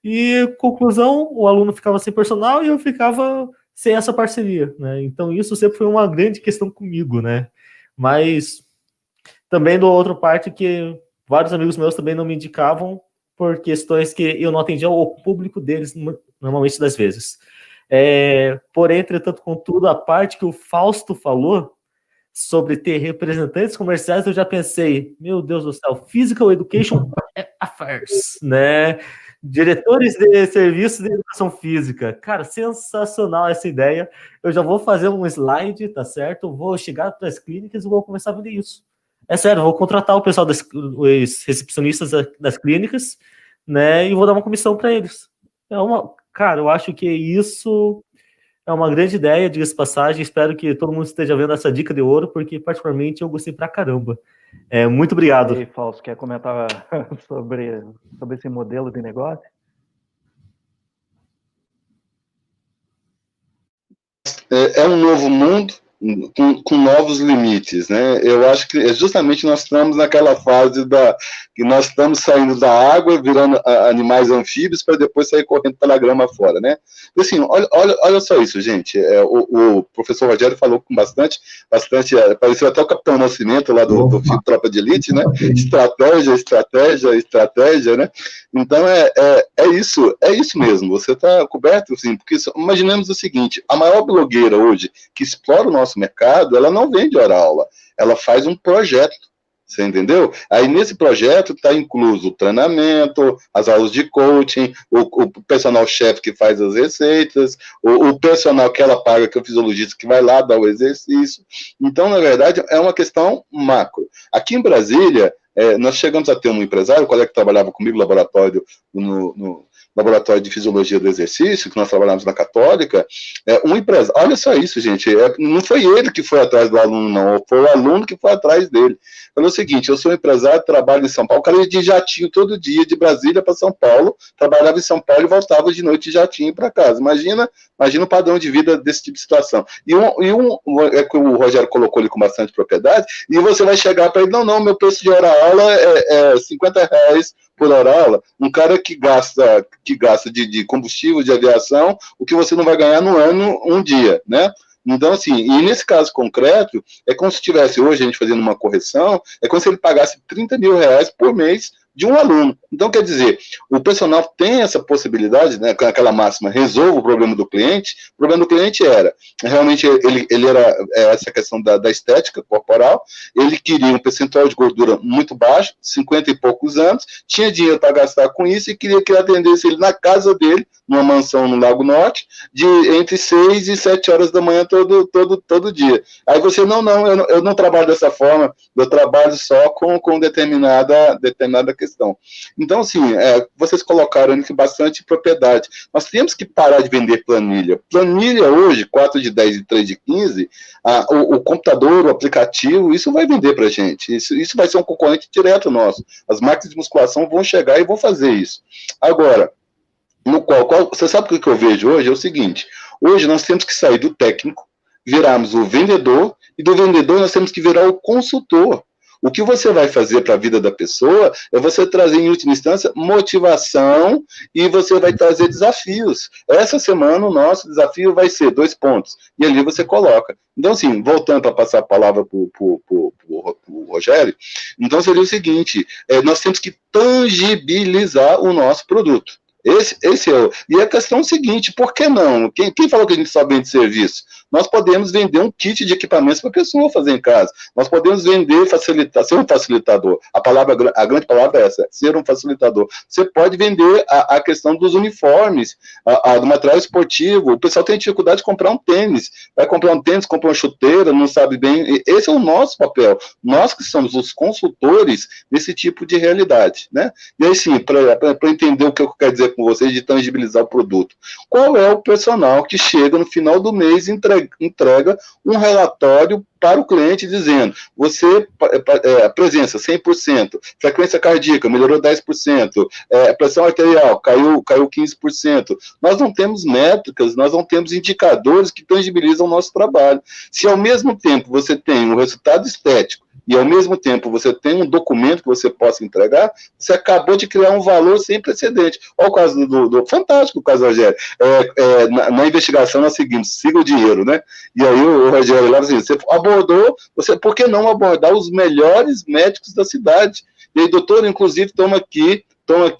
E, conclusão, o aluno ficava sem personal e eu ficava sem essa parceria, né? Então isso sempre foi uma grande questão comigo, né? Mas também do outro parte que vários amigos meus também não me indicavam por questões que eu não atendia o público deles normalmente das vezes. Porém, entretanto, contudo, a parte que o Fausto falou sobre ter representantes comerciais, eu já pensei, meu Deus do céu, Physical Education Affairs, né? Diretores de serviços de educação física. Cara, sensacional essa ideia. Eu já vou fazer um slide, tá certo? Vou chegar para as clínicas e vou começar a vender isso. É sério, vou contratar o pessoal os recepcionistas das clínicas, né? E vou dar uma comissão para eles. Cara, eu acho que isso é uma grande ideia, diga-se passagem. Espero que todo mundo esteja vendo essa dica de ouro, porque particularmente eu gostei pra caramba. Muito obrigado. E aí, Fausto, quer comentar sobre esse modelo de negócio? É um novo mundo com novos limites, né? Eu acho que justamente nós estamos naquela fase que nós estamos saindo da água, virando animais anfíbios, para depois sair correndo pela grama fora, né? E assim, olha só isso, gente. O professor Rogério falou com bastante, pareceu até o Capitão Nascimento lá do filme Tropa de Elite, né? Estratégia, né? Então é isso mesmo. Você está coberto, assim, porque imaginemos o seguinte: a maior blogueira hoje que explora o nosso mercado, ela não vende hora-aula, ela faz um projeto, você entendeu? Aí nesse projeto está incluso o treinamento, as aulas de coaching, o personal-chefe que faz as receitas, o personal que ela paga, que é o fisiologista que vai lá dar o exercício. Então, na verdade, é uma questão macro. Aqui em Brasília, nós chegamos a ter um empresário, um colega que trabalhava comigo no laboratório, no laboratório de fisiologia do exercício, que nós trabalhamos na Católica, um empresário, olha só isso, gente, não foi ele que foi atrás do aluno, não, foi o aluno que foi atrás dele. Falou o seguinte: eu sou empresário, trabalho em São Paulo, o cara ia de jatinho todo dia, de Brasília para São Paulo, trabalhava em São Paulo e voltava de noite de jatinho para casa. Imagina o padrão de vida desse tipo de situação. Que o Rogério colocou ali com bastante propriedade, e você vai chegar para ele, não, meu preço de hora-aula é R$50 por hora-aula. Um cara que gasta de combustível, de aviação, o que você não vai ganhar no ano, um dia, né? Então, assim, e nesse caso concreto, é como se tivesse hoje a gente fazendo uma correção, é como se ele pagasse R$30 mil por mês de um aluno. Então, quer dizer, o personal tem essa possibilidade, né, com aquela máxima, resolva o problema do cliente. O problema do cliente era, realmente, ele era essa questão da estética corporal, ele queria um percentual de gordura muito baixo, 50 e poucos anos, tinha dinheiro para gastar com isso e queria que atendesse ele na casa dele, numa mansão no Lago Norte, de entre 6 e 7 horas da manhã todo dia. Aí você, eu não trabalho dessa forma, eu trabalho só com determinada questão. Então, assim, vocês colocaram aqui bastante propriedade. Nós temos que parar de vender planilha. Planilha hoje, 4 de 10 e 3 de 15, o computador, o aplicativo, isso vai vender para a gente. Isso vai ser um concorrente direto nosso. As máquinas de musculação vão chegar e vão fazer isso. Agora, você sabe o que eu vejo hoje? É o seguinte, hoje nós temos que sair do técnico, virarmos o vendedor, e do vendedor nós temos que virar o consultor. O que você vai fazer para a vida da pessoa é você trazer, em última instância, motivação e você vai trazer desafios. Essa semana, o nosso desafio vai ser 2 pontos. E ali você coloca. Então, assim, voltando para passar a palavra para o Rogério, então seria o seguinte, nós temos que tangibilizar o nosso produto. Esse é e a questão é o seguinte, por que não? Quem falou que a gente só vende serviço? Nós podemos vender um kit de equipamentos para a pessoa fazer em casa. Nós podemos vender, ser um facilitador. A grande palavra é essa, ser um facilitador. Você pode vender a questão dos uniformes, do material esportivo. O pessoal tem dificuldade de comprar um tênis. Vai comprar um tênis, compra uma chuteira, não sabe bem. Esse é o nosso papel. Nós que somos os consultores desse tipo de realidade, né? E aí, sim, para entender o que eu quero dizer com vocês de tangibilizar o produto. Qual é o personal que chega no final do mês e entrega um relatório para o cliente dizendo, você, presença 100%, frequência cardíaca melhorou 10%, pressão arterial caiu 15%. Nós não temos métricas, nós não temos indicadores que tangibilizam o nosso trabalho. Se ao mesmo tempo você tem um resultado estético e ao mesmo tempo você tem um documento que você possa entregar, você acabou de criar um valor sem precedente. Olha o caso do fantástico, o caso do Rogério. Na investigação nós seguimos, siga o dinheiro, né? E aí o Rogério lá assim, você abordou, por que não abordar os melhores médicos da cidade? E aí, doutor, inclusive, toma aqui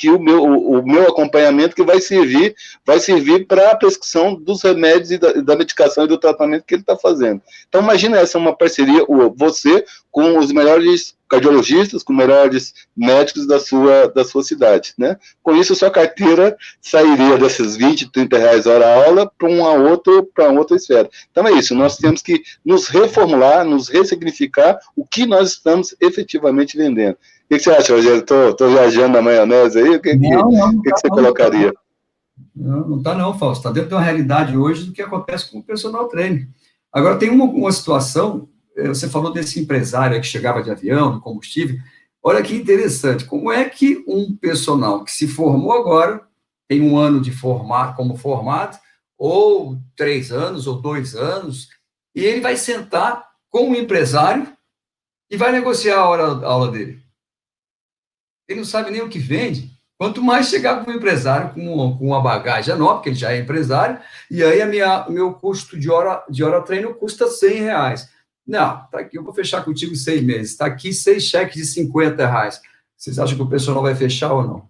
o meu acompanhamento que vai servir para a prescrição dos remédios e da medicação e do tratamento que ele está fazendo. Então, imagina essa uma parceria, você com os melhores cardiologistas, com os melhores médicos da sua cidade, né? Com isso, sua carteira sairia desses 20, 30 reais hora aula para uma outra esfera. Então, é isso, nós temos que nos reformular, nos ressignificar o que nós estamos efetivamente vendendo. O que você acha, Rogério? Estou viajando na maionese aí? O que você colocaria? Não está não, Fausto. Está dentro de uma realidade hoje do que acontece com o personal trainer. Agora, tem uma situação, você falou desse empresário que chegava de avião, de combustível. Olha que interessante, como é que um personal que se formou agora, tem 1 ano de como formado, ou 3 anos, ou 2 anos, e ele vai sentar com um empresário e vai negociar a aula dele. Ele não sabe nem o que vende, quanto mais chegar com um empresário com uma bagagem nova, porque ele já é empresário, e aí o meu custo de hora treino custa R$100. Não, tá aqui, eu vou fechar contigo 6 meses, está aqui 6 cheques de R$50. Vocês acham que o pessoal vai fechar ou não?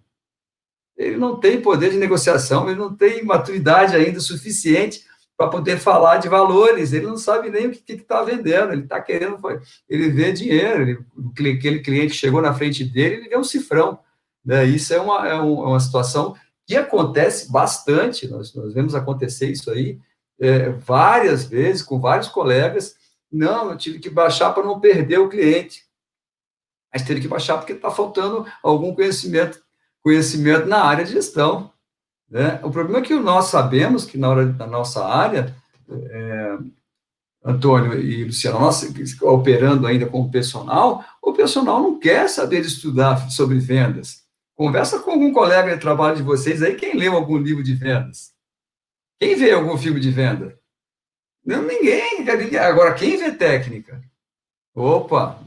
Ele não tem poder de negociação, ele não tem maturidade ainda suficiente para poder falar de valores, ele não sabe nem o que está vendendo, ele está querendo, ele vê dinheiro, aquele cliente que chegou na frente dele, ele vê um cifrão, né? Isso é uma situação que acontece bastante, nós vemos acontecer isso aí várias vezes, com vários colegas. Não, eu tive que baixar para não perder o cliente, mas teve que baixar porque está faltando algum conhecimento na área de gestão. Né? O problema é que nós sabemos que na nossa área, Antônio e Luciano, nós operando ainda como personal, o personal não quer saber estudar sobre vendas. Conversa com algum colega de trabalho de vocês aí, quem leu algum livro de vendas? Quem vê algum filme de venda? Não, ninguém. Agora, quem vê técnica? Opa,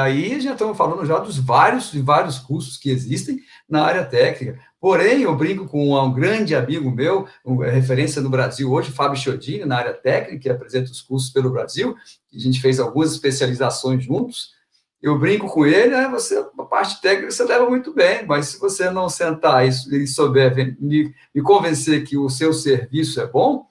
aí já estamos falando já dos vários cursos que existem na área técnica. Porém, eu brinco com um grande amigo meu, referência no Brasil hoje, Fábio Chiodini, na área técnica, que apresenta os cursos pelo Brasil, a gente fez algumas especializações juntos. Eu brinco com ele, parte técnica você leva muito bem, mas se você não sentar e souber me convencer que o seu serviço é bom,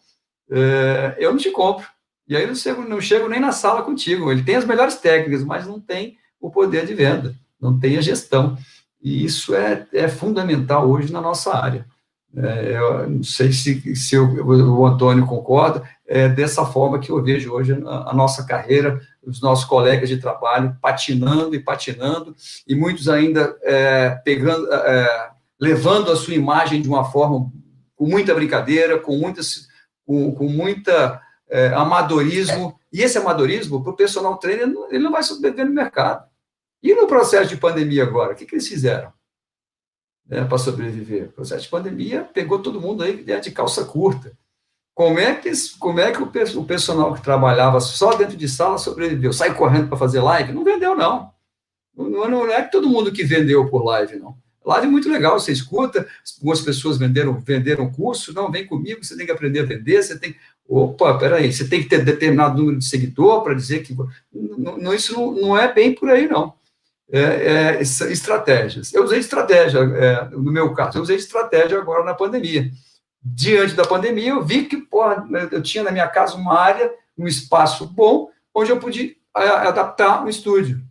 eu não te compro. E aí não chego nem na sala contigo. Ele tem as melhores técnicas, mas não tem o poder de venda, não tem a gestão. E isso é fundamental hoje na nossa área. Eu não sei se o Antônio concorda, dessa forma que eu vejo hoje a nossa carreira, os nossos colegas de trabalho patinando, e muitos ainda levando a sua imagem de uma forma com muita brincadeira, com muita amadorismo, e esse amadorismo, para o personal trainer, ele não vai sobreviver no mercado. E no processo de pandemia agora, o que eles fizeram para sobreviver? O processo de pandemia pegou todo mundo aí de calça curta. Como é que o personal que trabalhava só dentro de sala sobreviveu? Sai correndo para fazer live? Não vendeu, não. Não é todo mundo que vendeu por live, não. Live é muito legal, você escuta, algumas pessoas venderam curso, não, vem comigo, você tem que aprender a vender, peraí, você tem que ter determinado número de seguidor para dizer que... Isso não é bem por aí, não. Estratégias. Eu usei estratégia, no meu caso, eu usei estratégia agora na pandemia. Diante da pandemia, eu vi que eu tinha na minha casa uma área, um espaço bom, onde eu podia adaptar um estúdio.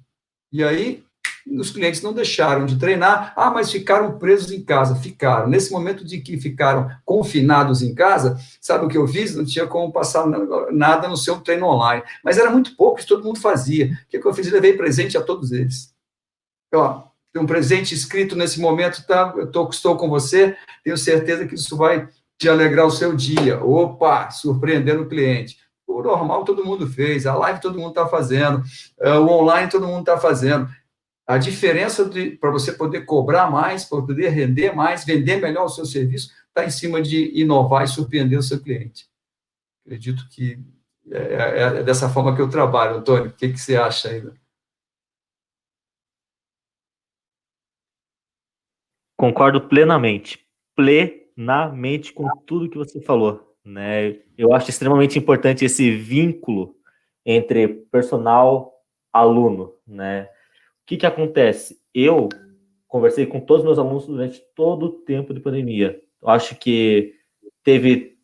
E aí, os clientes não deixaram de treinar, mas ficaram presos em casa. Ficaram. Nesse momento de que ficaram confinados em casa, sabe o que eu fiz? Não tinha como passar nada no seu treino online. Mas era muito pouco, isso todo mundo fazia. O que eu fiz? Eu levei presente a todos eles. Tem um presente escrito nesse momento, tá? Estou com você, tenho certeza que isso vai te alegrar o seu dia. Opa, surpreendendo o cliente. O normal todo mundo fez, a live todo mundo está fazendo, o online todo mundo está fazendo. A diferença para você poder cobrar mais, para poder render mais, vender melhor o seu serviço, está em cima de inovar e surpreender o seu cliente. Acredito que é dessa forma que eu trabalho. Antônio, o que você acha aí? Concordo plenamente com tudo que você falou, né? Eu acho extremamente importante esse vínculo entre personal e aluno, né? O que acontece? Eu conversei com todos os meus alunos durante todo o tempo de pandemia. Eu acho que teve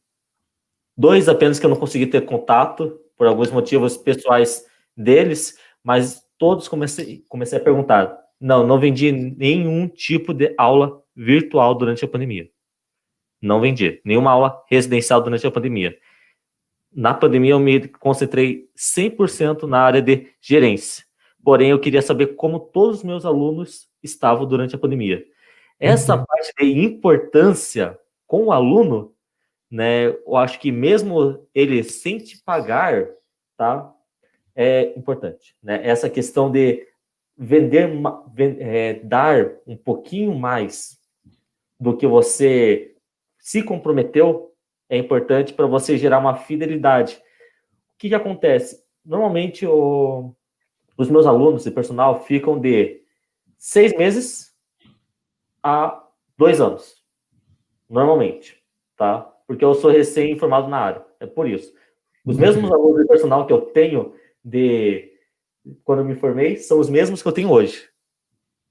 2 apenas que eu não consegui ter contato, por alguns motivos pessoais deles, mas todos comecei a perguntar. Não vendi nenhum tipo de aula virtual durante a pandemia. Não vendi nenhuma aula residencial durante a pandemia. Na pandemia, eu me concentrei 100% na área de gerência. Porém, eu queria saber como todos os meus alunos estavam durante a pandemia. Essa parte de importância com o aluno, né, eu acho que mesmo ele sem te pagar, tá, é importante, né? Essa questão de dar um pouquinho mais do que você se comprometeu é importante para você gerar uma fidelidade. O que acontece? Normalmente, os meus alunos de personal ficam de 6 meses a 2 anos, normalmente, tá? Porque eu sou recém-formado na área, é por isso. Os mesmos alunos de personal que eu tenho quando eu me formei são os mesmos que eu tenho hoje,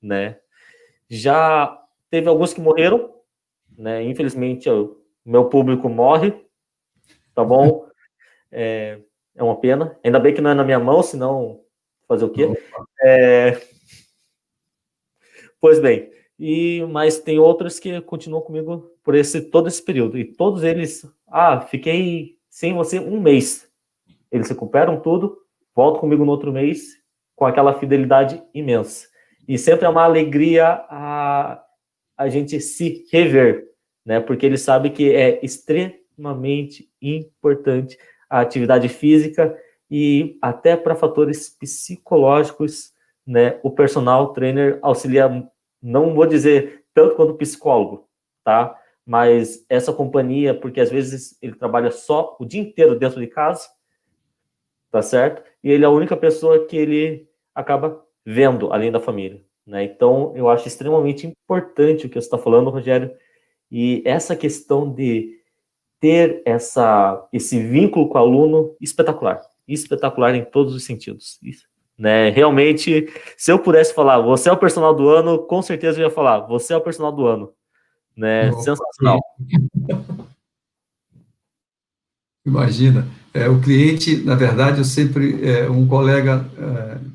né? Já teve alguns que morreram, né? Infelizmente, o meu público morre, tá bom? É uma pena. Ainda bem que não é na minha mão, senão fazer o quê? Pois bem, mas tem outros que continuam comigo por todo esse período. E todos eles, fiquei sem você 1 mês. Eles recuperam tudo, voltam comigo no outro mês, com aquela fidelidade imensa. E sempre é uma alegria a gente se rever, né? Porque eles sabem que é extremamente importante a atividade física e até para fatores psicológicos, né? O personal trainer auxilia, não vou dizer tanto quanto o psicólogo, tá? Mas essa companhia, porque às vezes ele trabalha só o dia inteiro dentro de casa, tá certo? E ele é a única pessoa que ele acaba vendo, além da família, né? Então, eu acho extremamente importante o que você está falando, Rogério, e essa questão de ter esse vínculo com o aluno espetacular em todos os sentidos, né? Realmente, se eu pudesse falar, você é o personal do ano, com certeza eu ia falar, você é o personal do ano, né? Sensacional. Imagina, o cliente, na verdade, eu sempre, um colega,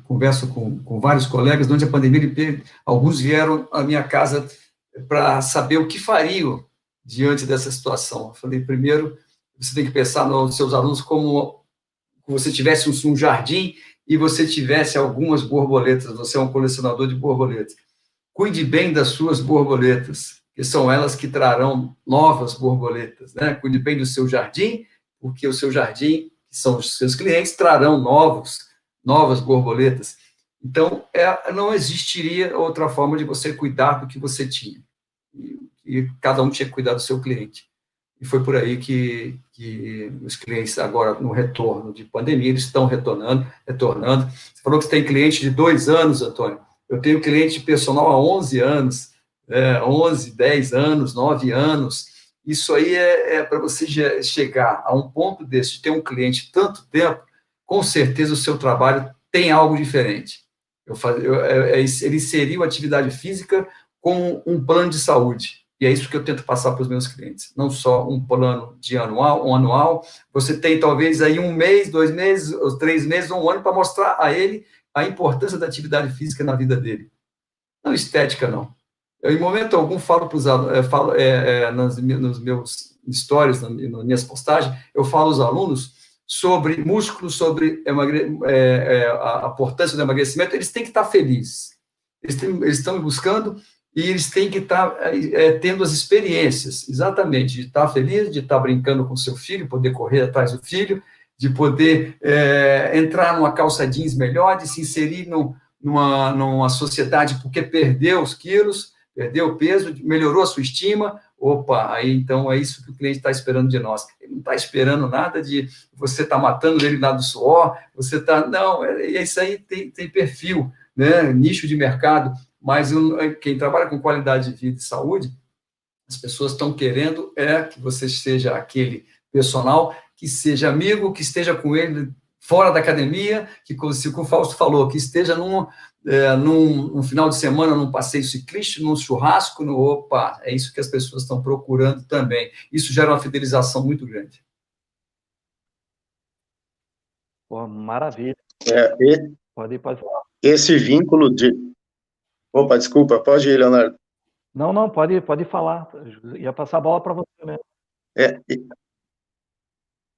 converso com vários colegas, durante a pandemia, alguns vieram à minha casa para saber o que fariam diante dessa situação. Eu falei, primeiro, você tem que pensar nos seus alunos como se você tivesse um jardim e você tivesse algumas borboletas, você é um colecionador de borboletas. Cuide bem das suas borboletas, que são elas que trarão novas borboletas, né? Cuide bem do seu jardim, porque o seu jardim, que são os seus clientes, trarão novas borboletas. Então, não existiria outra forma de você cuidar do que você tinha. E cada um tinha que cuidar do seu cliente. E foi por aí que os clientes agora, no retorno de pandemia, eles estão retornando. Você falou que você tem cliente de 2 anos, Antônio. Eu tenho cliente personal há 11 anos, 11, 10 anos, 9 anos. Isso aí para você chegar a um ponto desse, de ter um cliente tanto tempo, com certeza o seu trabalho tem algo diferente. Ele inseriu a atividade física com um plano de saúde. E é isso que eu tento passar para os meus clientes. Não só um plano de anual, você tem talvez aí 1 mês, 2 meses, 3 meses, 1 ano para mostrar a ele a importância da atividade física na vida dele. Não estética, não. Eu, em momento algum, falo para os alunos, nos meus stories, nas minhas postagens, eu falo aos alunos sobre músculo, sobre a importância do emagrecimento. Eles têm que estar felizes. Eles estão buscando e eles têm que estar tendo as experiências, exatamente, de estar feliz, de estar brincando com seu filho, poder correr atrás do filho, de poder entrar numa calça jeans melhor, de se inserir numa sociedade porque perdeu os quilos, perdeu o peso, melhorou a sua estima. Opa, aí então é isso que o cliente está esperando de nós. Ele não está esperando nada de você estar matando ele lá do suor, você está... Não, isso aí tem perfil, né? Nicho de mercado, mas quem trabalha com qualidade de vida e saúde, as pessoas estão querendo que você seja aquele personal que seja amigo, que esteja com ele fora da academia, que, como o Fausto falou, que esteja num final de semana, num passeio ciclístico, num churrasco, opa, é isso que as pessoas estão procurando também. Isso gera uma fidelização muito grande. Pô, maravilha. Pode falar. Esse vínculo de... Opa, desculpa, pode ir, Leonardo. Não, pode falar. Eu ia passar a bola para você mesmo.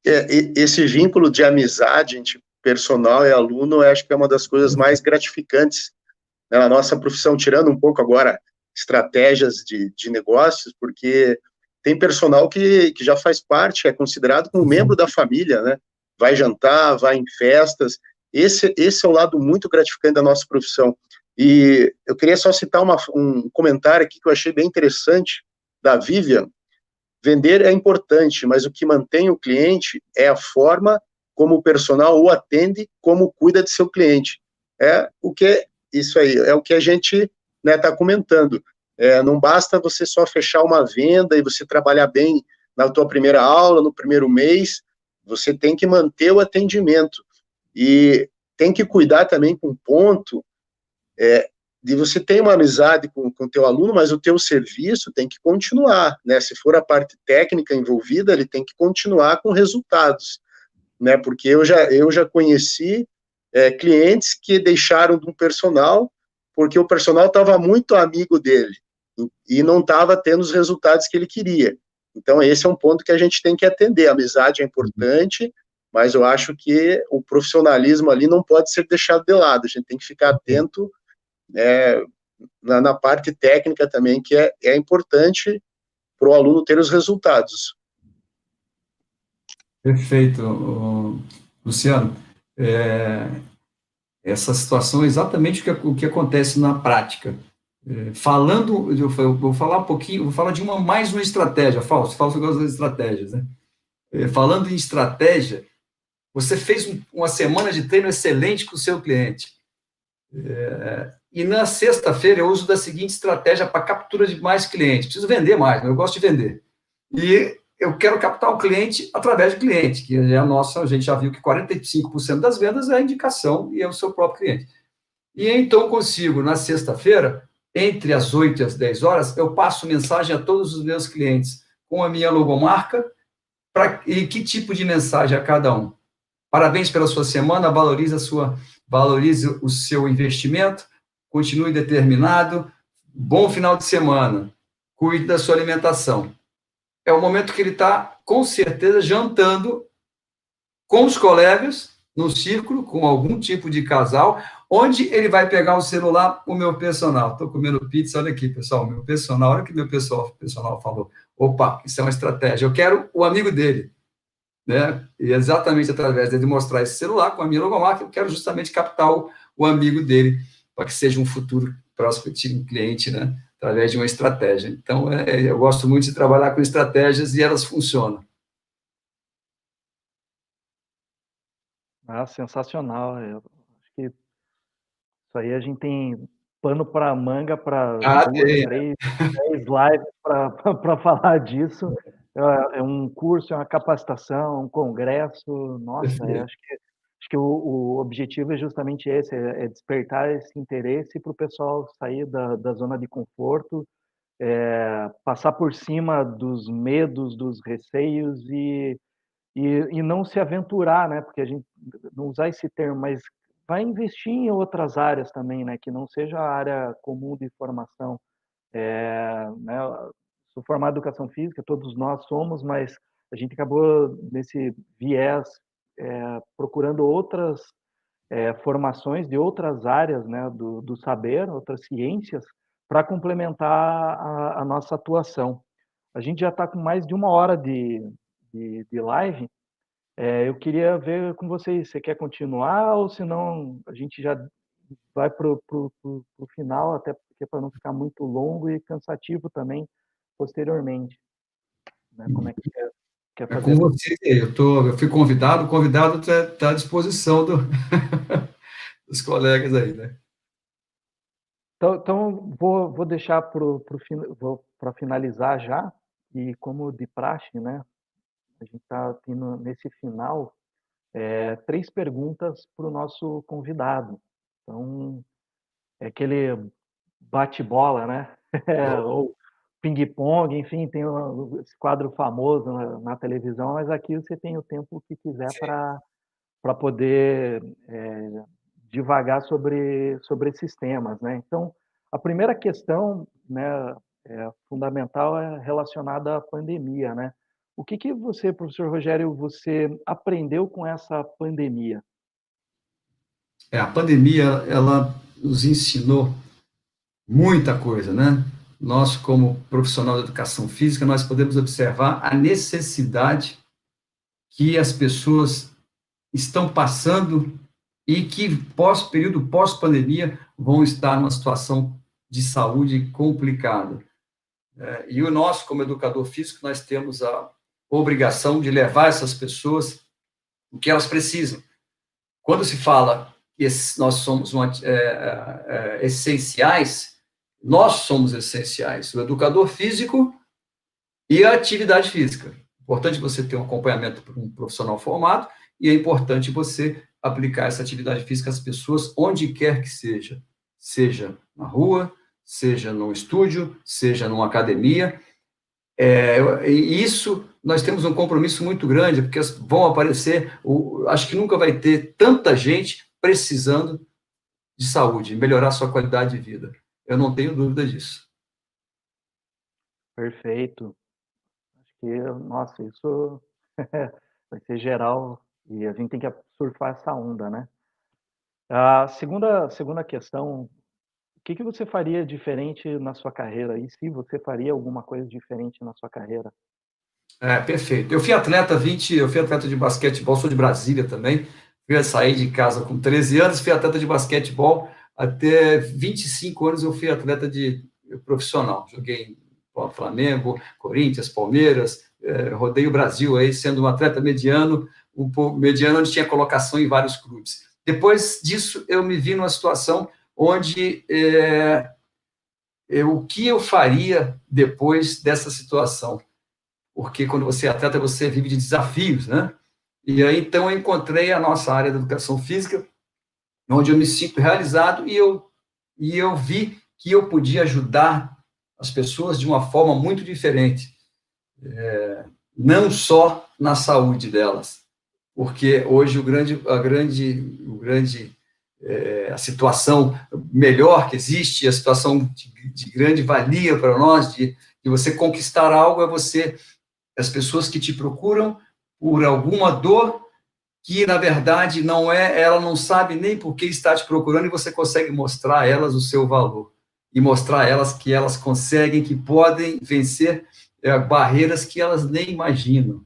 Esse vínculo de amizade entre personal e aluno, eu acho que é uma das coisas mais gratificantes, né, na nossa profissão, tirando um pouco agora estratégias de negócios, porque tem personal que já faz parte, é considerado como membro da família, né? Vai jantar, vai em festas. Esse é o lado muito gratificante da nossa profissão. E eu queria só citar um comentário aqui que eu achei bem interessante, da Vivian. Vender é importante, mas o que mantém o cliente é a forma como o personal o atende, como cuida de seu cliente. Isso aí, é o que a gente está comentando. Não basta você só fechar uma venda e você trabalhar bem na tua primeira aula, no primeiro mês, você tem que manter o atendimento. E tem que cuidar também com um ponto de você ter uma amizade com o teu aluno, mas o teu serviço tem que continuar, né? Se for a parte técnica envolvida, ele tem que continuar com resultados, né? Porque eu já conheci clientes que deixaram de um personal porque o personal estava muito amigo dele e não estava tendo os resultados que ele queria. Então, esse é um ponto que a gente tem que atender. A amizade é importante, mas eu acho que o profissionalismo ali não pode ser deixado de lado. A gente tem que ficar atento na parte técnica também, que é importante para o aluno ter os resultados. Perfeito, Luciano. Essa situação é exatamente o que acontece na prática. Eu vou falar um pouquinho, vou falar de mais uma estratégia, Fausto gosta das estratégias, né? Falando em estratégia, você fez uma semana de treino excelente com o seu cliente. E na sexta-feira eu uso da seguinte estratégia para captura de mais clientes. Preciso vender mais, mas eu gosto de vender. E eu quero captar o cliente através do cliente, que é a gente já viu que 45% das vendas é a indicação e é o seu próprio cliente. E então consigo, na sexta-feira, entre as 8 e as 10 horas, eu passo mensagem a todos os meus clientes com a minha logomarca, e que tipo de mensagem a cada um? Parabéns pela sua semana, valorize o seu investimento, continue determinado, bom final de semana, cuide da sua alimentação. É o momento que ele está, com certeza, jantando com os colegas, no círculo, com algum tipo de casal, onde ele vai pegar o celular, o meu personal. Estou comendo pizza, olha aqui, pessoal, meu personal, olha o que meu personal falou. Opa, isso é uma estratégia. Eu quero o amigo dele, né? E exatamente através dele mostrar esse celular com a minha logomarca, eu quero justamente captar o amigo dele, para que seja um futuro prospectivo cliente, né? Através de uma estratégia. Então, eu gosto muito de trabalhar com estratégias e elas funcionam. Ah, sensacional. Eu acho que isso aí a gente tem pano para manga para 2, 3, 10 lives para falar disso. É um curso, é uma capacitação, um congresso. Nossa, acho que o objetivo é justamente esse, é despertar esse interesse para o pessoal sair da zona de conforto, passar por cima dos medos, dos receios e não se aventurar, né? Porque a gente não usar esse termo, mas vai investir em outras áreas também, né? Que não seja a área comum de formação. Né? Sou formado em educação física, todos nós somos, mas a gente acabou nesse viés procurando outras formações de outras áreas, né? Do saber, outras ciências, para complementar a nossa atuação. A gente já está com mais de 1 hora de live. Eu queria ver com vocês, você quer continuar ou se não a gente já vai para o final, até porque para não ficar muito longo e cansativo também posteriormente. Né? Como é que quer É fazer? com você, eu fui convidado, o convidado está à disposição dos colegas aí, né? Então vou deixar para finalizar já, e como de praxe, né? A gente está tendo nesse final 3 perguntas para o nosso convidado. Então, é aquele bate-bola, né? Ou ping-pong, enfim, tem esse quadro famoso na televisão, mas aqui você tem o tempo que quiser para poder divagar sobre esses temas, né? Então, a primeira questão, né, fundamental é relacionada à pandemia, né? O que você, professor Rogério, você aprendeu com essa pandemia? A pandemia, ela nos ensinou muita coisa, né? Nós, como profissional de educação física, nós podemos observar a necessidade que as pessoas estão passando e que, período pós-pandemia, vão estar numa situação de saúde complicada. E nós, como educador físico, nós temos a obrigação de levar essas pessoas o que elas precisam. Quando se fala que nós somos essenciais, nós somos essenciais, o educador físico e a atividade física. É importante você ter um acompanhamento por um profissional formado e é importante você aplicar essa atividade física às pessoas onde quer que seja, seja na rua, seja no estúdio, seja numa academia. E isso, nós temos um compromisso muito grande, porque vão aparecer, acho que nunca vai ter tanta gente precisando de saúde, melhorar sua qualidade de vida. Eu não tenho dúvida disso. Perfeito. Acho que, nossa, isso vai ser geral e a gente tem que surfar essa onda, né? A segunda questão, o que você faria diferente na sua carreira? E se você faria alguma coisa diferente na sua carreira? Perfeito. Eu fui atleta de basquetebol, sou de Brasília também. Eu saí de casa com 13 anos, fui atleta de basquetebol. Até 25 anos eu fui atleta de profissional. Joguei em Flamengo, Corinthians, Palmeiras, rodei o Brasil aí, sendo um atleta mediano, mediano onde tinha colocação em vários clubes. Depois disso, eu me vi numa situação onde o que eu faria depois dessa situação? porque quando você é atleta, você vive de desafios, né? E aí, então, eu encontrei a nossa área da educação física, onde eu me sinto realizado e eu vi que eu podia ajudar as pessoas de uma forma muito diferente, não só na saúde delas, porque hoje a situação melhor que existe, a situação de grande valia para nós, de você conquistar algo, as pessoas que te procuram por alguma dor que, na verdade, ela não sabe nem por que está te procurando, e você consegue mostrar a elas o seu valor, e mostrar a elas que elas conseguem, que podem vencer barreiras que elas nem imaginam,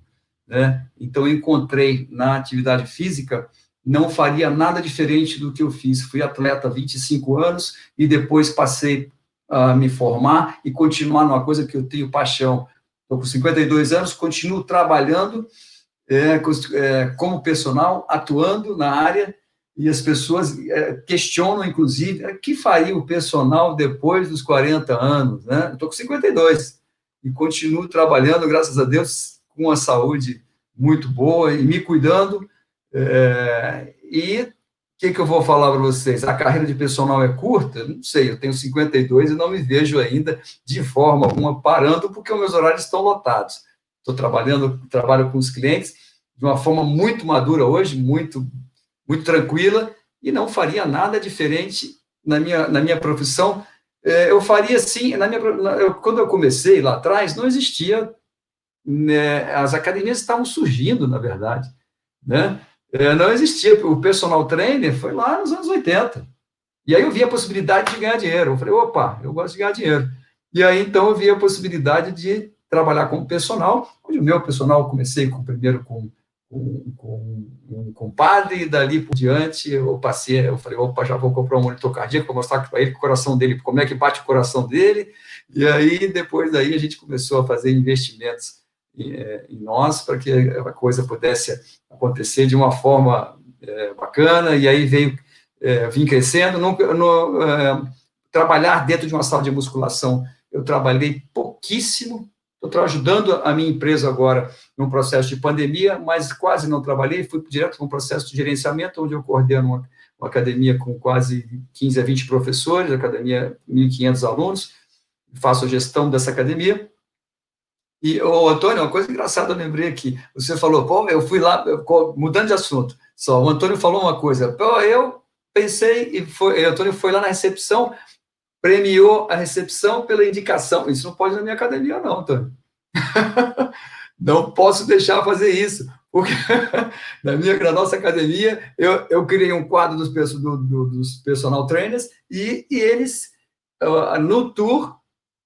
né? Então, eu encontrei na atividade física, não faria nada diferente do que eu fiz. Fui atleta há 25 anos, e depois passei a me formar e continuar numa coisa que eu tenho paixão. Estou com 52 anos, continuo trabalhando como personal, atuando na área, e as pessoas questionam, inclusive, o que faria o personal depois dos 40 anos, né? Estou com 52 e continuo trabalhando, graças a Deus, com a saúde muito boa e me cuidando. E o que eu vou falar para vocês? A carreira de personal é curta? Não sei, eu tenho 52 e não me vejo ainda de forma alguma parando, porque os meus horários estão lotados. Trabalho com os clientes de uma forma muito madura hoje, muito, muito tranquila, e não faria nada diferente na minha profissão. Eu faria, sim, quando eu comecei lá atrás, não existia, né, as academias estavam surgindo, na verdade, né? Não existia, o personal trainer foi lá nos anos 80, e aí eu vi a possibilidade de ganhar dinheiro. Eu falei, opa, eu gosto de ganhar dinheiro. E aí, então, eu vi a possibilidade de trabalhar como personal, onde o meu personal eu comecei primeiro com um compadre, e dali por diante eu falei, opa, já vou comprar um monitor cardíaco para mostrar para ele o coração dele, como é que bate o coração dele, e aí, depois daí, a gente começou a fazer investimentos em nós, para que a coisa pudesse acontecer de uma forma bacana, e aí vim crescendo. Trabalhar dentro de uma sala de musculação, eu trabalhei pouquíssimo. Estou ajudando a minha empresa agora num processo de pandemia, mas quase não trabalhei, fui direto para um processo de gerenciamento, onde eu coordeno uma academia com quase 15 a 20 professores, academia 1.500 alunos, faço a gestão dessa academia. E, Antônio, uma coisa engraçada, eu lembrei aqui, você falou, pô, eu fui lá, mudando de assunto, o Antônio falou uma coisa, eu pensei, o Antônio foi lá na recepção, premiou a recepção pela indicação. Isso não pode ir na minha academia, não, Antônio. Não posso deixar fazer isso, porque na nossa academia, eu criei um quadro dos personal trainers, e eles, no tour,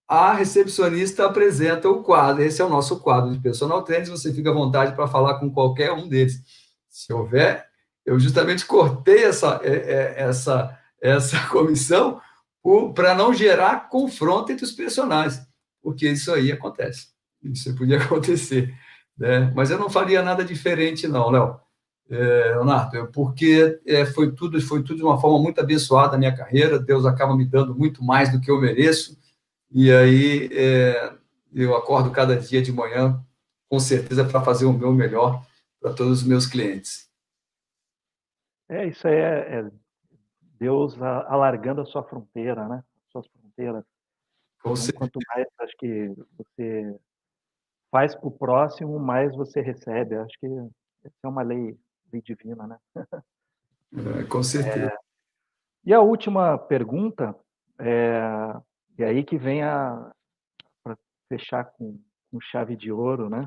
a recepcionista apresenta o quadro. Esse é o nosso quadro de personal trainers, você fica à vontade para falar com qualquer um deles. Se houver, eu justamente cortei essa comissão para não gerar confronto entre os personagens, porque isso aí acontece, isso podia acontecer, né? Mas eu não faria nada diferente, não, Léo, Leonardo, porque foi tudo de uma forma muito abençoada a minha carreira. Deus acaba me dando muito mais do que eu mereço, e aí eu acordo cada dia de manhã, com certeza, para fazer o meu melhor para todos os meus clientes. Isso aí é Deus alargando a sua fronteira, né? Suas fronteiras. Então, quanto mais, acho que você faz para o próximo, mais você recebe. Acho que essa é uma lei divina, né? Com certeza. E a última pergunta, e aí que vem para fechar com chave de ouro, né?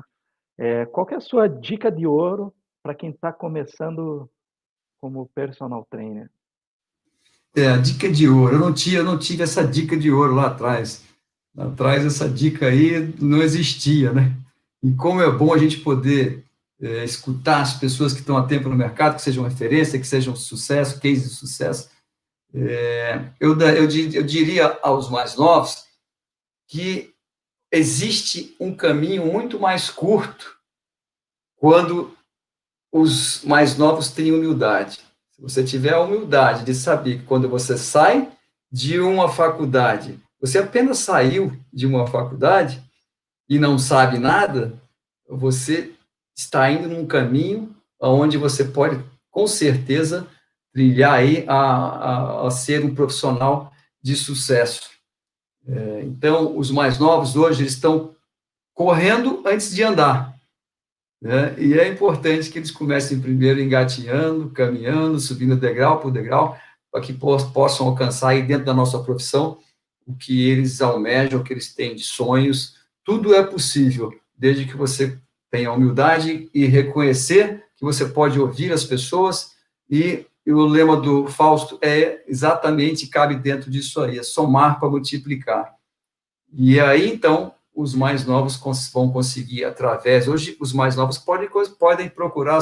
Qual que é a sua dica de ouro para quem está começando como personal trainer? A dica de ouro, eu não tive essa dica de ouro lá atrás. Lá atrás, essa dica aí não existia, né? E como é bom a gente poder escutar as pessoas que estão há tempo no mercado, que sejam referência, que sejam sucesso, case de sucesso. Eu diria aos mais novos que existe um caminho muito mais curto quando os mais novos têm humildade. Se você tiver a humildade de saber que quando você sai de uma faculdade, você apenas saiu de uma faculdade, e não sabe nada, você está indo num caminho onde você pode, com certeza, trilhar aí a ser um profissional de sucesso. Então, os mais novos hoje eles estão correndo antes de andar, né? E é importante que eles comecem primeiro engatinhando, caminhando, subindo degrau por degrau, para que possam alcançar aí dentro da nossa profissão o que eles almejam, o que eles têm de sonhos. Tudo é possível, desde que você tenha humildade e reconhecer que você pode ouvir as pessoas, e o lema do Fausto é exatamente, cabe dentro disso aí, é somar para multiplicar. E aí, então, os mais novos vão conseguir, através... Hoje, os mais novos podem procurar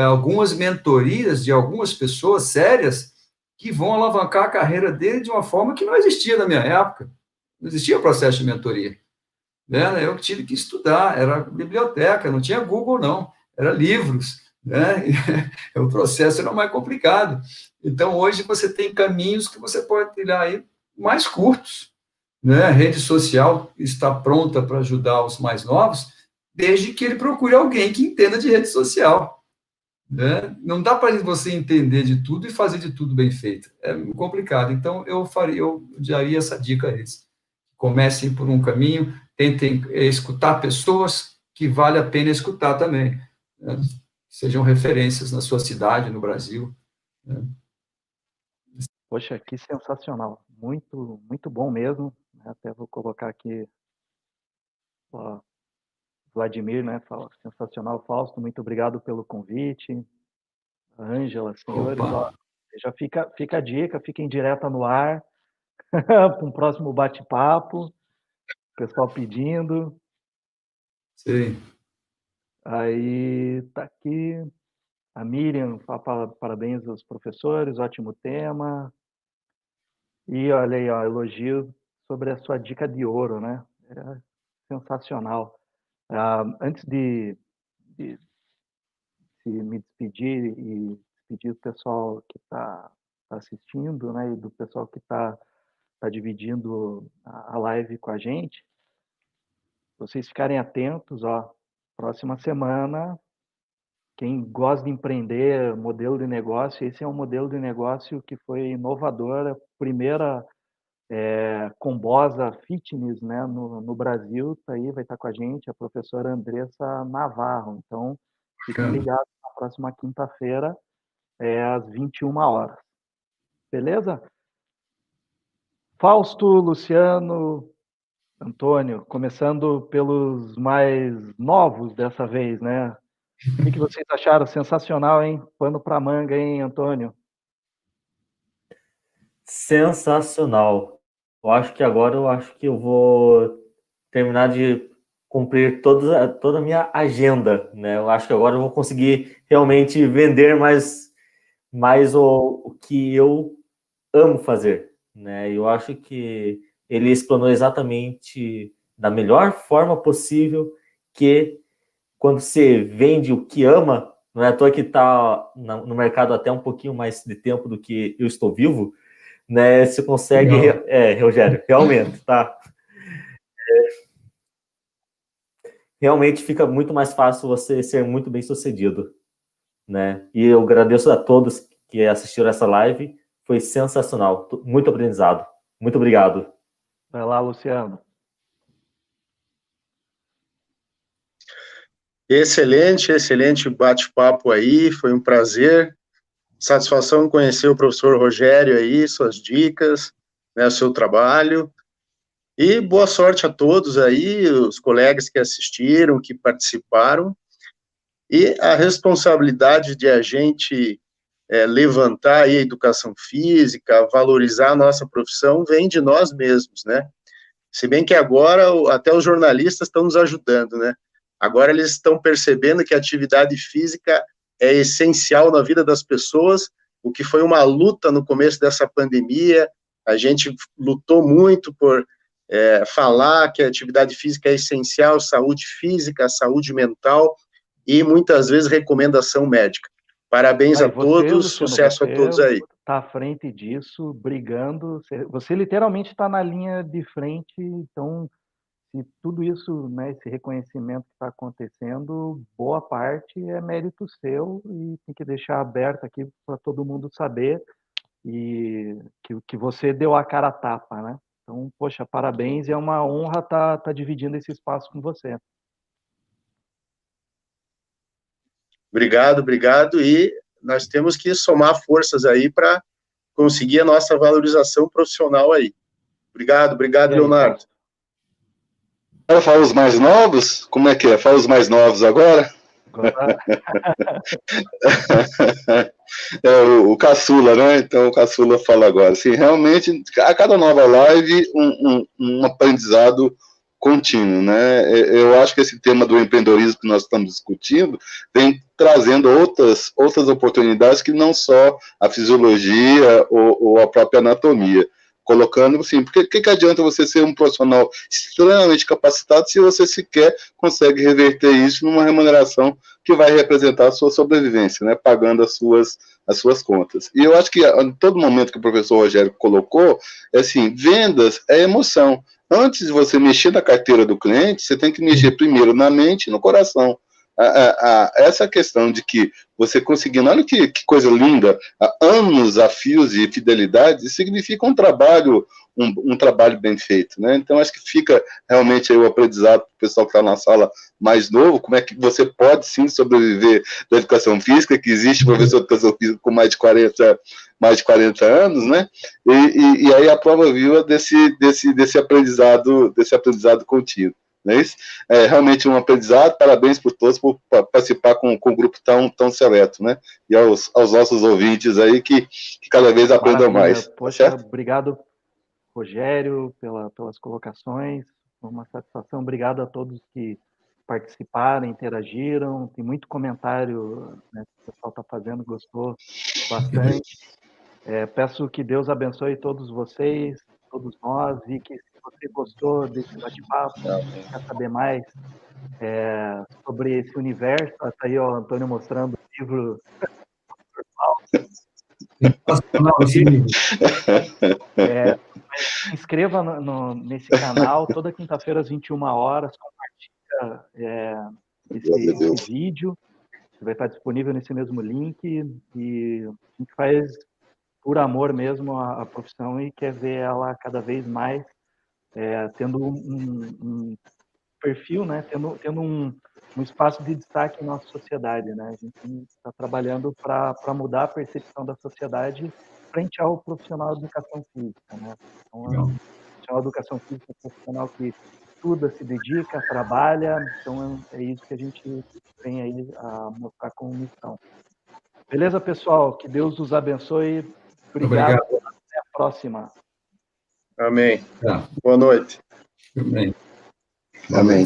algumas mentorias de algumas pessoas sérias que vão alavancar a carreira dele de uma forma que não existia na minha época. Não existia o processo de mentoria. Né? Eu tive que estudar, era biblioteca, não tinha Google, não. Era livros. Né? O processo era mais complicado. Então, hoje, você tem caminhos que você pode trilhar aí mais curtos. Né? A rede social está pronta para ajudar os mais novos, desde que ele procure alguém que entenda de rede social. Né? Não dá para você entender de tudo e fazer de tudo bem feito. É complicado. Então, eu daria essa dica a eles. Comecem por um caminho, tentem escutar pessoas que vale a pena escutar também. Né? Sejam referências na sua cidade, no Brasil. Né? Poxa, que sensacional. Muito, muito bom mesmo. Até vou colocar aqui, ó, Vladimir, né? Fala, sensacional, Fausto. Muito obrigado pelo convite. Ângela, senhores, ó, já fica a dica, fiquem direta no ar para um próximo bate-papo. O pessoal pedindo. Sim. Aí tá aqui a Miriam, parabéns aos professores, ótimo tema. E olha aí, ó, elogio sobre a sua dica de ouro, né? É sensacional. Antes de me despedir e despedir do pessoal que está assistindo, né, e do pessoal que está dividindo a live com a gente, vocês ficarem atentos, ó, próxima semana, quem gosta de empreender, modelo de negócio, esse é um modelo de negócio que foi inovador, a primeira Combosa Fitness, né, no Brasil, tá aí, vai estar com a gente, a professora Andressa Navarro. Então, fiquem ligados na próxima quinta-feira, às 21 horas. Beleza? Fausto, Luciano, Antônio, começando pelos mais novos dessa vez, né? O que vocês acharam? Sensacional, hein? Pano para manga, hein, Antônio? Sensacional. Eu acho que eu vou terminar de cumprir toda a minha agenda, né? Eu acho que agora eu vou conseguir realmente vender mais o que eu amo fazer, né? Eu acho que ele explanou exatamente da melhor forma possível, que quando você vende o que ama, não é à toa que está no mercado até um pouquinho mais de tempo do que eu estou vivo, né? Você consegue, Rogério, realmente, tá? Realmente fica muito mais fácil você ser muito bem sucedido, né? E eu agradeço a todos que assistiram essa live, foi sensacional, muito aprendizado. Muito obrigado. Vai lá, Luciano. Excelente bate-papo aí, foi um prazer. Satisfação conhecer o professor Rogério aí, suas dicas, né, o seu trabalho. E boa sorte a todos aí, os colegas que assistiram, que participaram. E a responsabilidade de a gente levantar aí a educação física, valorizar a nossa profissão, vem de nós mesmos, né? Se bem que agora até os jornalistas estão nos ajudando, né? Agora eles estão percebendo que a atividade física é essencial na vida das pessoas, o que foi uma luta no começo dessa pandemia. A gente lutou muito por falar que a atividade física é essencial, saúde física, saúde mental e muitas vezes recomendação médica. Parabéns a todos, Luciano, sucesso a todos aí. Está à frente disso, brigando. Você literalmente está na linha de frente, então se tudo isso, né, esse reconhecimento que está acontecendo, boa parte é mérito seu e tem que deixar aberto aqui para todo mundo saber e que você deu a cara a tapa, né? Então, poxa, parabéns e é uma honra estar dividindo esse espaço com você. Obrigado, e nós temos que somar forças aí para conseguir a nossa valorização profissional aí. Obrigado, Leonardo. Agora fala os mais novos? Como é que é? Fala os mais novos agora? É o Caçula, né? Então o Caçula fala agora. Assim, realmente, a cada nova live, um aprendizado contínuo, né? Eu acho que esse tema do empreendedorismo que nós estamos discutindo vem trazendo outras oportunidades que não só a fisiologia ou a própria anatomia. Colocando assim, porque que adianta você ser um profissional extremamente capacitado se você sequer consegue reverter isso numa remuneração que vai representar a sua sobrevivência, né, pagando as suas contas. E eu acho que em todo momento que o professor Rogério colocou, é assim, vendas é emoção. Antes de você mexer na carteira do cliente, você tem que mexer primeiro na mente e no coração. Essa questão de que você conseguindo, olha que coisa linda, anos a fios de fidelidade, isso significa um trabalho bem feito, né? Então acho que fica realmente aí o aprendizado para o pessoal que está na sala mais novo, como é que você pode sim sobreviver da educação física, que existe professor de educação física com mais de 40 anos, né? E aí a prova viva desse aprendizado contínuo. Não é isso? É realmente um aprendizado, parabéns por todos por participar com um grupo tão seleto, né? E aos nossos ouvintes aí que cada vez aprendam mais. Poxa, obrigado, Rogério, pelas colocações, foi uma satisfação, obrigado a todos que participaram, interagiram, tem muito comentário, né, que o pessoal está fazendo, gostou bastante. Peço que Deus abençoe todos vocês, todos nós, e que se você gostou desse bate-papo, quer saber mais sobre esse universo, está aí o Antônio mostrando o livro. Se inscreva nesse canal, toda quinta-feira às 21 horas, compartilha esse vídeo, que vai estar disponível nesse mesmo link, e a gente faz por amor mesmo a profissão e quer ver ela cada vez mais tendo um perfil, né, tendo um espaço de destaque em nossa sociedade, né? A gente está trabalhando para mudar a percepção da sociedade frente ao profissional de educação física, né? Então, o profissional de educação física é um profissional que estuda, se dedica, trabalha, então é isso que a gente vem aí a mostrar como missão. Beleza, pessoal? Que Deus os abençoe. Obrigado. Até a próxima. Amém. Boa noite. Amém. Amém.